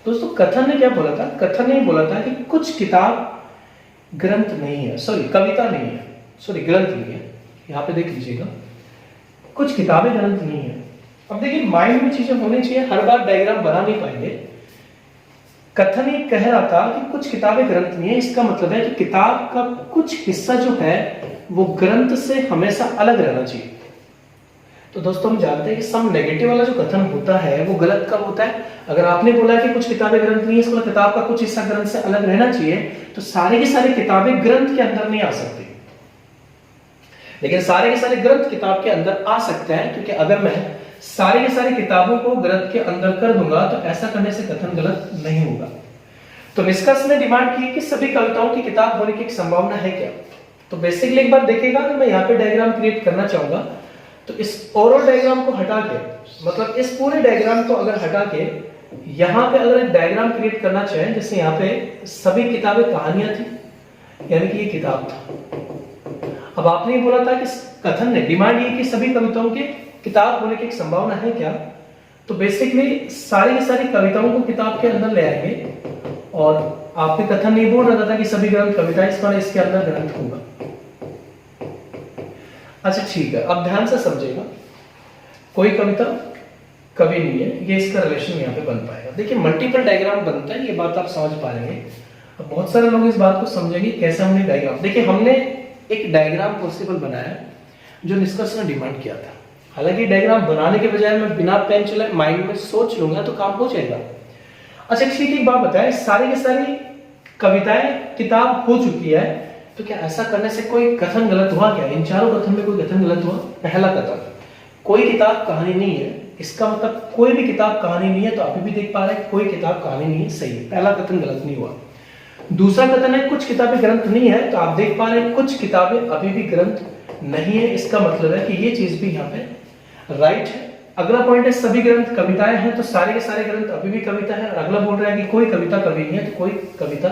दोस्तों कथन ने क्या बोला था? कथन ने बोला था कि कुछ किताब ग्रंथ नहीं है, सॉरी कविता नहीं है, सॉरी ग्रंथ नहीं है। यहां पे देख लीजिएगा, कुछ किताबें ग्रंथ नहीं है। अब देखिए माइंड में चीजें होनी चाहिए, हर बार डायग्राम बना नहीं पाएंगे। कथन ये कह रहा था कि कुछ किताबें ग्रंथ नहीं है, इसका मतलब है कि किताब का कुछ हिस्सा जो है वो ग्रंथ से हमेशा अलग रहना चाहिए। तो दोस्तों हम जानते हैं कि सम नेगेटिव वाला जो कथन होता है वो गलत कब होता है? अगर आपने बोला कि कुछ किताबें ग्रंथ नहीं है, इसका किताब का कुछ हिस्सा ग्रंथ से अलग रहना चाहिए, तो सारे की सारी किताबें ग्रंथ के अंदर नहीं आ सकती, लेकिन सारे के सारे ग्रंथ किताब के अंदर आ सकते हैं। क्योंकि अगर मैं सारी की सारी किताबों को ग्रंथ के अंदर कर दूंगा तो ऐसा करने से कथन गलत नहीं होगा। तो निष्कर्ष ने डिमांड की कि सभी कविताओं की किताब होने की एक संभावना है क्या? तो बेसिकली एक बार देखिएगा, अगर मैं यहाँ पे डायग्राम क्रिएट करना चाहूंगा तो इस ओवरऑल डायग्राम को हटा के, मतलब इस पूरे डायग्राम को अगर हटा के यहाँ पे अगर एक डायग्राम क्रिएट करना चाहें, जैसे यहाँ पे सभी किताबें कहानियां थी, यानी कि ये किताब था। अब आपने ये बोला था कि कथन ने डिमांड ये कि सभी कविताओं की किताब होने की एक संभावना है क्या? तो बेसिकली सारी की सारी कविताओं को किताब के अंदर ले आएंगे, और आपके कथन नहीं बोल रहा था कि सभी ग्रंथ कविताएं, इस पर इसके अंदर ग्रंथ होगा। अच्छा ठीक है, अब ध्यान से समझेगा, कोई कविता कवि नहीं है, ये इसका रिलेशन यहाँ पे बन पाएगा। देखिए मल्टीपल डायग्राम बनता है, ये बात आप समझ पा रहे हैं। अब बहुत सारे लोग इस बात को समझेंगे कैसे हमने डायग्राम, देखिए हमने एक डायग्राम पॉसिबल बनाया जो निष्कर्ष ने डिमांड किया था। हालांकि डायग्राम बनाने के बजाय मैं बिना पेन चलाए माइंड में सोच लूंगा तो काम हो जाएगा। अच्छा ठीक है, एक बात बताएं, सारी की सारी कविताएं किताब हो चुकी है, तो क्या ऐसा करने से कोई कथन गलत हुआ क्या? इन चारों कथन में कोई कथन गलत हुआ? पहला कथन, कोई किताब कहानी नहीं है, इसका मतलब कोई भी किताब कहानी नहीं है, तो अभी भी देख पा रहे हैं कोई किताब कहानी नहीं है, सही है, पहला कथन गलत नहीं हुआ। दूसरा कथन है कुछ किताबें ग्रंथ नहीं है, तो आप देख पा रहे हैं कुछ किताबें अभी भी ग्रंथ नहीं है, इसका मतलब है कि ये चीज भी यहाँ पे राइट है। अगला पॉइंट है सभी ग्रंथ कविताएं हैं, तो सारे के सारे ग्रंथ अभी भी कविता है। अगला बोल रहा है कि कोई कविता कवि नहीं है, तो कोई कविता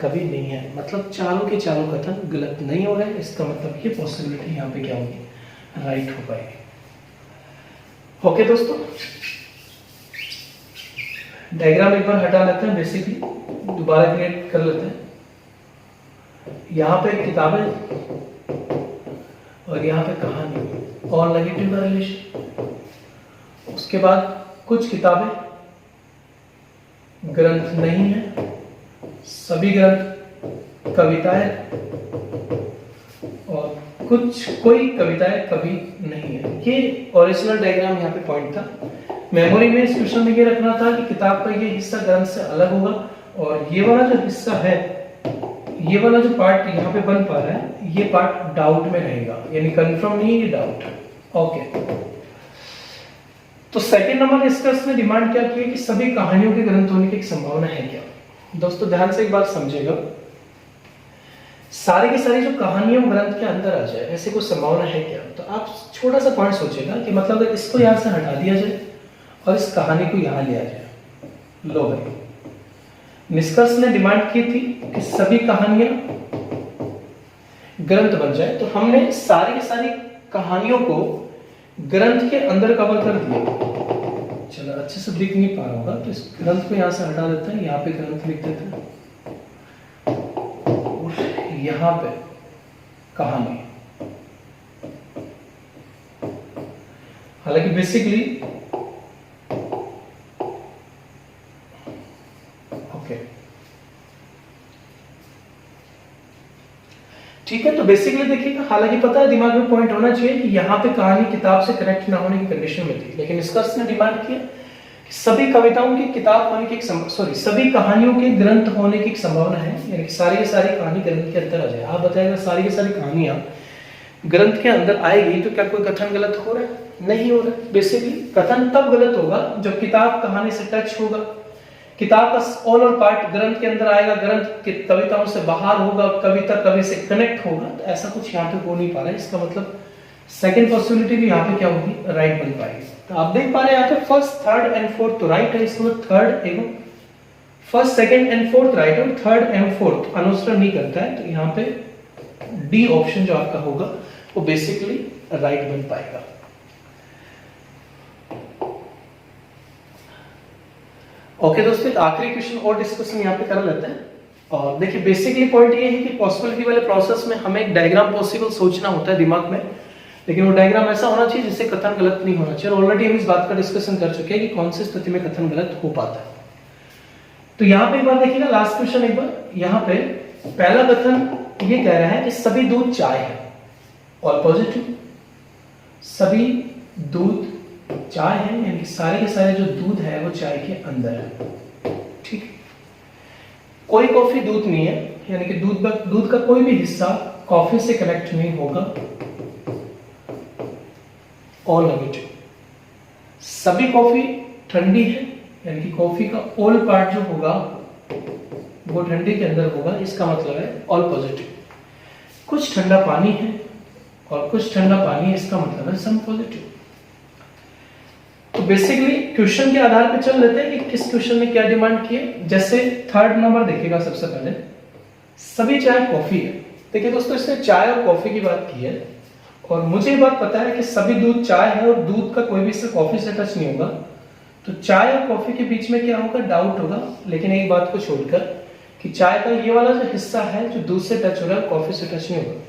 कवि नहीं है, मतलब चारों के चारों कथन गलत नहीं हो रहे हैं। इसका मतलब ये पॉसिबिलिटी यहाँ पे क्या होगी? राइट हो पाएगी। ओके दोस्तों, डायग्राम एक बार हटा लेते हैं, बेसिकली दोबारा क्रिएट कर लेते हैं। यहाँ पे किताबें और यहाँ पे कहानी और नेगेटिव का रिलेशन। उसके बाद कुछ किताबें ग्रंथ नहीं है, सभी ग्रंथ कविताएं, और कोई कविताएं कवि नहीं है। ये ओरिजिनल डायग्राम यहाँ पे पॉइंट था। मेमोरी में इस क्वेश्चन में ये रखना था कि किताब का ये हिस्सा ग्रंथ से अलग होगा, और ये वाला जो हिस्सा है, ये वाला जो पार्ट यहाँ पे बन पा रहा है, ये पार्ट डाउट में रहेगा, यानी कंफर्म नहीं, ये डाउट। ओके, तो सेकंड नंबर निष्कर्ष ने डिमांड क्या की कि सभी कहानियों के ग्रंथ होने की एक संभावना है क्या? दोस्तों ध्यान से एक बात समझेगा, सारी की सारी जो कहानियां ग्रंथ के अंदर आ जाए, ऐसे कोई संभावना है क्या? तो आप छोटा सा पॉइंट सोचेगा कि मतलब अगर इसको यहां से हटा दिया जाए और इस कहानी को यहां लिया जाए, लो भाई, निष्कर्ष ने डिमांड की थी कि सभी कहानियां ग्रंथ बन जाए, तो हमने सारी की सारी कहानियों को ग्रंथ के अंदर कवर कर दिया। चलो अच्छे से दिख नहीं पा रहा होगा, तो इस ग्रंथ को यहां से हटा देते हैं, यहाँ पे ग्रंथ लिख देते हैं, यहां पे कहानी। हालांकि बेसिकली ओके ठीक है, तो बेसिकली देखिएगा, हालांकि पता है दिमाग में पॉइंट होना चाहिए कि यहाँ पे कहानी किताब से कनेक्ट ना होने की कंडीशन में थी, लेकिन निष्कर्ष ने डिमांड किया कि सभी कविताओं की किताब होने की सभी कहानियों के ग्रंथ होने की संभावना है, यानी कि सारी की सारी कहानी ग्रंथ के अंदर आ जाए। आप बताइएगा सारी की सारी कहानियां ग्रंथ के अंदर आएगी तो क्या कोई कथन गलत हो रहा है? नहीं हो रहा है। बेसिकली कथन तब गलत होगा जब किताब कहानी से टच होगा, किताब का ऑल और पार्ट ग्रंथ के अंदर आएगा, ग्रंथ के कविताओं से बाहर होगा, कविता कवि से कनेक्ट होगा, तो ऐसा कुछ यहाँ पे हो नहीं पा रहा है। इसका मतलब सेकंड पॉसिबिलिटी भी यहाँ पे क्या होगी? राइट बन पाएगी। तो आप देख पा रहे हैं यहाँ पे फर्स्ट, थर्ड एंड फोर्थ तो राइट है, इसमें थर्ड एवं first, second and fourth right है, थर्ड एंड फोर्थ अनुसरण नहीं करता है, तो यहाँ पे डी ऑप्शन जो आपका होगा वो बेसिकली राइट बन पाएगा। ओके दोस्तों, एक आखिरी क्वेश्चन और डिस्कशन यहाँ पे कर लेते हैं। और देखिए बेसिकली पॉइंट ये है कि पॉसिबिलिटी वाले प्रोसेस में हमें एक डायग्राम पॉसिबल सोचना होता है दिमाग में, लेकिन वो डायग्राम ऐसा होना चाहिए जिससे कथन गलत नहीं होना चाहिए। ऑलरेडी हम इस बात का डिस्कशन कर चुके हैं कि कौन सी स्थिति में कथन गलत हो पाता है। तो यहाँ पे एक बार देखिएगा, लास्ट क्वेश्चन एक बार, यहाँ पे पहला कथन ये कह रहा है कि सभी दूध चाय है, ऑल पॉजिटिव, सभी दूध चाय है, यानी कि सारे के सारे जो दूध है वो चाय के अंदर है, ठीक है। कोई कॉफी दूध नहीं है, यानी कि दूध का कोई भी हिस्सा कॉफी से कनेक्ट नहीं होगा, ऑल नेगेटिव। सभी कॉफी ठंडी है, यानी कि कॉफी का ऑल पार्ट जो होगा वो ठंडी के अंदर होगा, इसका मतलब है ऑल पॉजिटिव। कुछ ठंडा पानी है और कुछ ठंडा पानी है, इसका मतलब है सम पॉजिटिव। तो बेसिकली क्वेश्चन के आधार पे चल लेते हैं कि किस क्वेश्चन ने क्या डिमांड की है। जैसे थर्ड नंबर देखिएगा, सबसे पहले सभी चाय कॉफी है। देखिए दोस्तों, इसने चाय और कॉफी की बात की है और मुझे ये बात पता है कि सभी दूध चाय है और दूध का कोई भी हिस्सा कॉफी से टच नहीं होगा, तो चाय और कॉफी के बीच में क्या होगा, डाउट होगा। लेकिन एक बात को छोड़कर कि चाय का ये वाला जो हिस्सा है जो दूध से टच हो रहा है, कॉफी से टच नहीं होगा।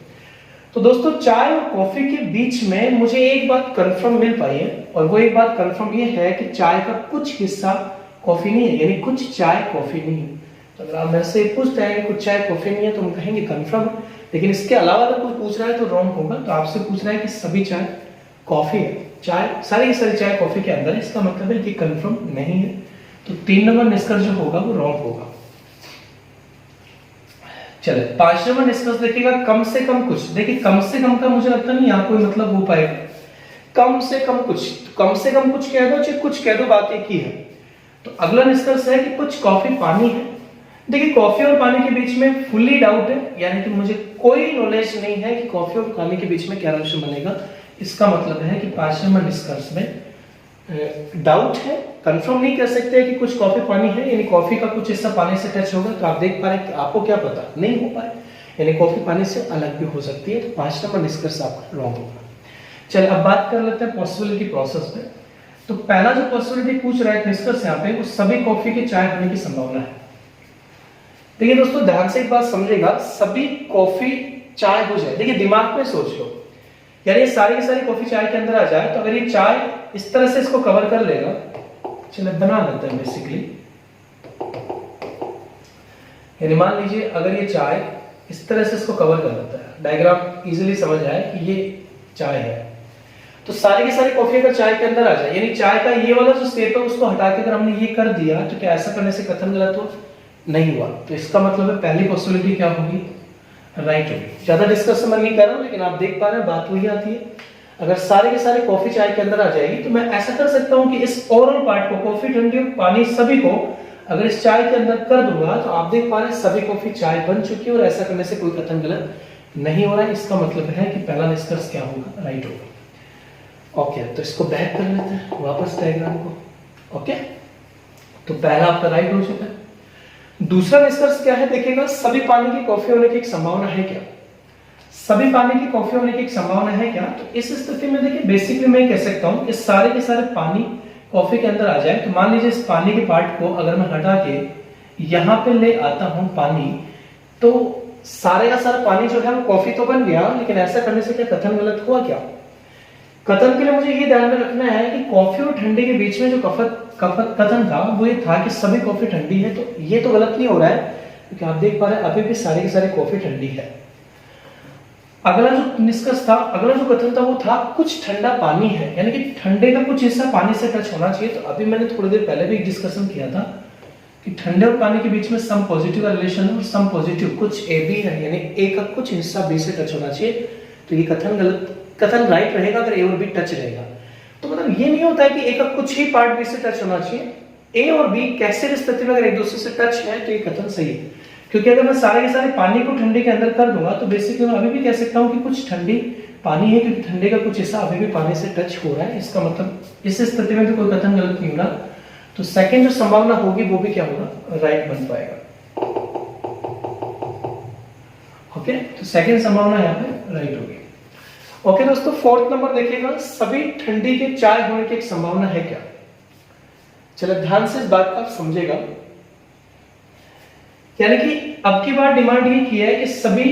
तो दोस्तों चाय और कॉफी के बीच में मुझे एक बात कंफर्म मिल पाई है, और वो एक बात कंफर्म ये है कि चाय का कुछ हिस्सा कॉफी नहीं है, यानी कुछ चाय कॉफी नहीं है। तो अगर आप मेरे से पूछते हैं कि कुछ चाय कॉफी नहीं है तो हम कहेंगे कंफर्म, लेकिन इसके अलावा अगर कोई पूछ रहा है तो रॉन्ग होगा। तो आपसे पूछ रहा है कि सभी चाय कॉफी है, चाय सारी की सारी चाय कॉफी के अंदर है, इसका मतलब है कि कंफर्म नहीं है। तो 3 नंबर निष्कर्ष जो होगा वो रॉन्ग होगा। चले 5 नंबर निष्कर्ष देखिएगा, कम से कम कुछ। देखिए कम से कम का मुझे लगता नहीं यहाँ कोई मतलब हो पाएगा। कम से कम कुछ, कम से कम कुछ कह दो चाहे कुछ कह दो, बात एक ही है। तो अगला निष्कर्ष है कि कुछ कॉफी पानी है। देखिए कॉफी और पानी के बीच में फुल्ली डाउट है, यानी कि मुझे कोई नॉलेज नहीं है कि कॉफी और पानी के बीच में क्या रिलेशन बनेगा। इसका मतलब है कि 5 नंबर निष्कर्ष में डाउट है, कंफर्म नहीं कर सकते कि कुछ कॉफी पानी है, यानी कॉफी का कुछ हिस्सा पानी से टच होगा। तो आप देख पा रहे हैं कि आपको क्या पता नहीं हो पाए, यानी कॉफी पानी से अलग भी हो सकती है। तो 5 नंबर निष्कर्ष आपका रॉन्ग होगा। चलिए अब बात कर लेते हैं पॉसिबिलिटी प्रोसेस पे। तो पहला जो पॉसिबिलिटी पूछ रहा है निष्कर्ष यहाँ पे, वो सभी कॉफी के चाय होने की संभावना है। देखिए दोस्तों ध्यान से एक बात समझेगा, सभी कॉफी चाय हो जाए। देखिए दिमाग में सोच लो, यानी ये सारी की सारी कॉफी चाय के अंदर आ जाए, तो अगर ये चाय इस तरह से इसको कवर कर लेगा, चलिए बना लेते हैं बेसिकली। यानी मान लीजिए अगर ये चाय इस तरह से इसको कवर कर लेता है, डायग्राम इजीली समझ आए कि ये चाय है, तो सारी की सारी कॉफी का चाय के अंदर आ जाए। यानी चाय का ये वाला जो स्टेप है उसको हटा के अगर हमने ये कर दिया, तो क्या ऐसा करने से कथन गलत हुआ? नहीं हुआ। तो इसका मतलब है पहली पॉसिबिलिटी क्या होगी, राइट होगी। ज्यादा डिस्कशन मैं नहीं कर रहा हूं, लेकिन आप देख पा रहे हैं बात वही आती है। अगर सारे के सारे कॉफी चाय के अंदर आ जाएगी, तो मैं ऐसा कर सकता हूं कि इस ओवरऑल पार्ट को, कॉफी ठंडी पानी सभी को अगर इस चाय के अंदर कर दूंगा, तो आप देख पा रहे हैं सभी कॉफी चाय बन चुकी है और ऐसा करने से कोई कथन गलत नहीं हो रहा है। इसका मतलब है कि पहला निष्कर्ष क्या होगा, राइट होगा। ओके, तो इसको बैक कर लेते हैं वापस डायग्राम को। ओके, तो पहला आपका राइट हो चुका है। दूसरा निष्कर्ष क्या है देखिएगा, सभी पानी की कॉफी होने की एक संभावना है क्या? सभी पानी की कॉफी होने की एक संभावना है क्या? तो इस स्थिति में देखिए बेसिकली मैं कह सकता हूं कि सारे के सारे पानी कॉफी के अंदर आ जाए। तो मान लीजिए इस पानी के पार्ट को अगर मैं हटा के यहां पे ले आता हूं पानी, तो सारे का सारा पानी जो है वो कॉफी तो बन गया, लेकिन ऐसा करने से क्या कथन गलत हुआ क्या? कथन के लिए मुझे ये ध्यान में रखना है कि कॉफी और ठंडे के बीच में जो कथन था वो ये था कि सभी कॉफी ठंडी है। तो ये तो गलत नहीं हो रहा है, क्योंकि आप देख पा रहे हैं अभी भी सारी की सारी कॉफी ठंडी है। अगला जो निष्कर्ष था, अगला जो कथन था वो था कुछ ठंडा पानी है, यानी कि ठंडे का कुछ हिस्सा पानी से टच होना चाहिए। तो अभी मैंने थोड़ी देर पहले भी एक डिस्कशन किया था कि ठंडे और पानी के बीच में सम पॉजिटिव का रिलेशन है और सम पॉजिटिव कुछ ए बी है, यानी ए का कुछ हिस्सा बी से टच होना चाहिए। तो ये कथन राइट रहेगा अगर ए और बी टच रहेगा। तो मतलब ये नहीं होता है कि ए का कुछ ही पार्ट बी से टच होना चाहिए। ए और बी कैसे स्थिति में अगर एक दूसरे से टच है तो ये कथन सही है, क्योंकि अगर मैं सारे के सारे पानी को ठंडे के अंदर कर दूंगा तो बेसिकली मैं अभी भी कह सकता हूं कि कुछ ठंडी पानी है, क्योंकि ठंडे का कुछ हिस्सा अभी भी पानी से टच हो रहा है। इसका मतलब इस स्थिति में भी कोई कथन गलत नहीं हो रहा। तो सेकंड जो संभावना होगी वो भी क्या होगा, राइट बन पाएगा। ओके, तो सेकंड संभावना यहाँ पे राइट होगी। ओके दोस्तों, फोर्थ नंबर देखिएगा, सभी ठंडी के चाय होने की एक संभावना है क्या? चलो ध्यान से इस बात को आप समझेगा, यानी कि अब की बार डिमांड ये की है कि सभी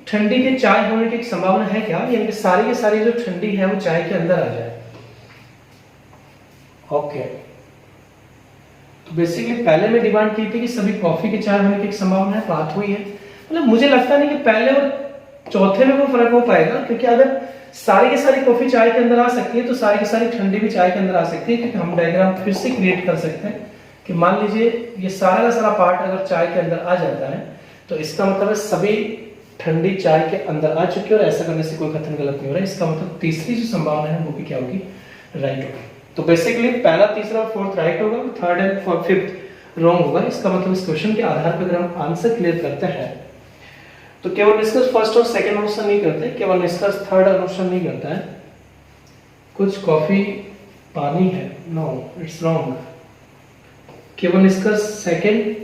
ठंडी के चाय होने की एक संभावना है क्या, यानी कि सारी की सारी जो ठंडी है वो चाय के अंदर आ जाए। ओके, तो बेसिकली पहले में डिमांड की थी कि सभी कॉफी के चाय होने की एक संभावना है, बात हुई है। मतलब मुझे लगता नहीं कि पहले और चौथे में वो फर्क हो पाएगा, क्योंकि अगर सारी की सारी कॉफी चाय के अंदर आ सकती है तो सारी की सारी ठंडी भी चाय के अंदर आ सकती है, क्योंकि हम डायग्राम फिर से क्रिएट कर सकते हैं कि मान लीजिए ये सारा का सारा पार्ट अगर चाय के अंदर आ जाता है तो इसका मतलब है सभी ठंडी चाय के अंदर आ चुकी है, और ऐसा करने से कोई कथन गलत नहीं हो रहा है। इसका मतलब तीसरी जो संभावना है वो भी क्या होगी? राइट होगी। तो बेसिकली पहला, तीसरा और फोर्थ राइट होगा, थर्ड एंड फिफ्थ रॉन्ग होगा। इसका मतलब इस क्वेश्चन के आधार पर अगर हम आंसर क्लियर करते हैं तो केवल निष्कर्ष फर्स्ट और सेकंड अनुसार नहीं करते, केवल निष्कर्ष थर्ड अनुसार नहीं करता है। कुछ कॉफी पानी है, नो इट्स रॉन्ग। केवल निष्कर्ष सेकंड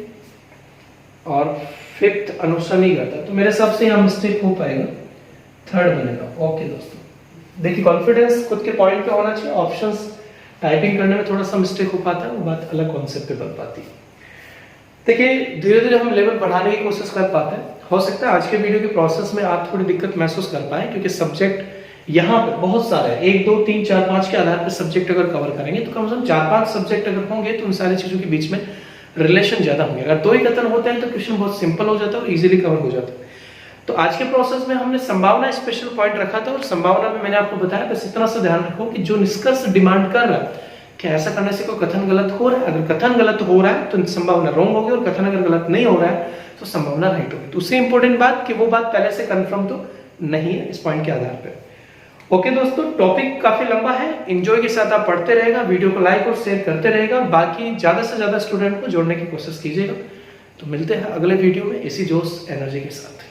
और फिफ्थ अनुसार नहीं करता, तो मेरे हिसाब से यहाँ मिस्टेक हो पाएगा, थर्ड बनेगा। ओके दोस्तों, देखिए कॉन्फिडेंस खुद के पॉइंट पे होना चाहिए। ऑप्शंस टाइपिंग करने में थोड़ा सा मिस्टेक हो पाता है, वो बात अलग कॉन्सेप्ट पे बन पाती है। देखिए धीरे धीरे हम लेवल बढ़ाने की कोशिश कर पाते हैं। हो सकता है आज के वीडियो के प्रोसेस में आप थोड़ी दिक्कत महसूस कर पाए, क्योंकि सब्जेक्ट यहाँ पे बहुत सारे हैं, 1 2 3 4 5 के आधार पर सब्जेक्ट अगर कवर करेंगे तो कम से कम 4-5 सब्जेक्ट अगर होंगे तो उन सारी चीजों के बीच में रिलेशन ज्यादा होंगे। अगर 2 ही कथन होते हैं तो क्वेश्चन बहुत सिंपल हो जाता है और इजीली कवर हो जाता है। तो आज के प्रोसेस में हमने संभावना स्पेशल पॉइंट रखा था, और संभावना में मैंने आपको बताया बस इतना सा ध्यान रखो कि जो निष्कर्ष डिमांड कर रहा है कि ऐसा करने से कोई कथन गलत हो रहा है, अगर कथन गलत हो रहा है तो संभावना रॉन्ग होगी, और कथन अगर गलत नहीं हो रहा है तो संभावना राइट होगी। तो उससे इंपॉर्टेंट बात कि वो बात पहले से कंफर्म तो नहीं है इस पॉइंट के आधार पर। ओके दोस्तों, टॉपिक काफी लंबा है, एंजॉय के साथ आप पढ़ते रहेगा, वीडियो को लाइक और शेयर करते रहेगा, बाकी ज्यादा से ज्यादा स्टूडेंट को जोड़ने की कोशिश कीजिएगा। तो मिलते हैं अगले वीडियो में इसी जोश एनर्जी के साथ।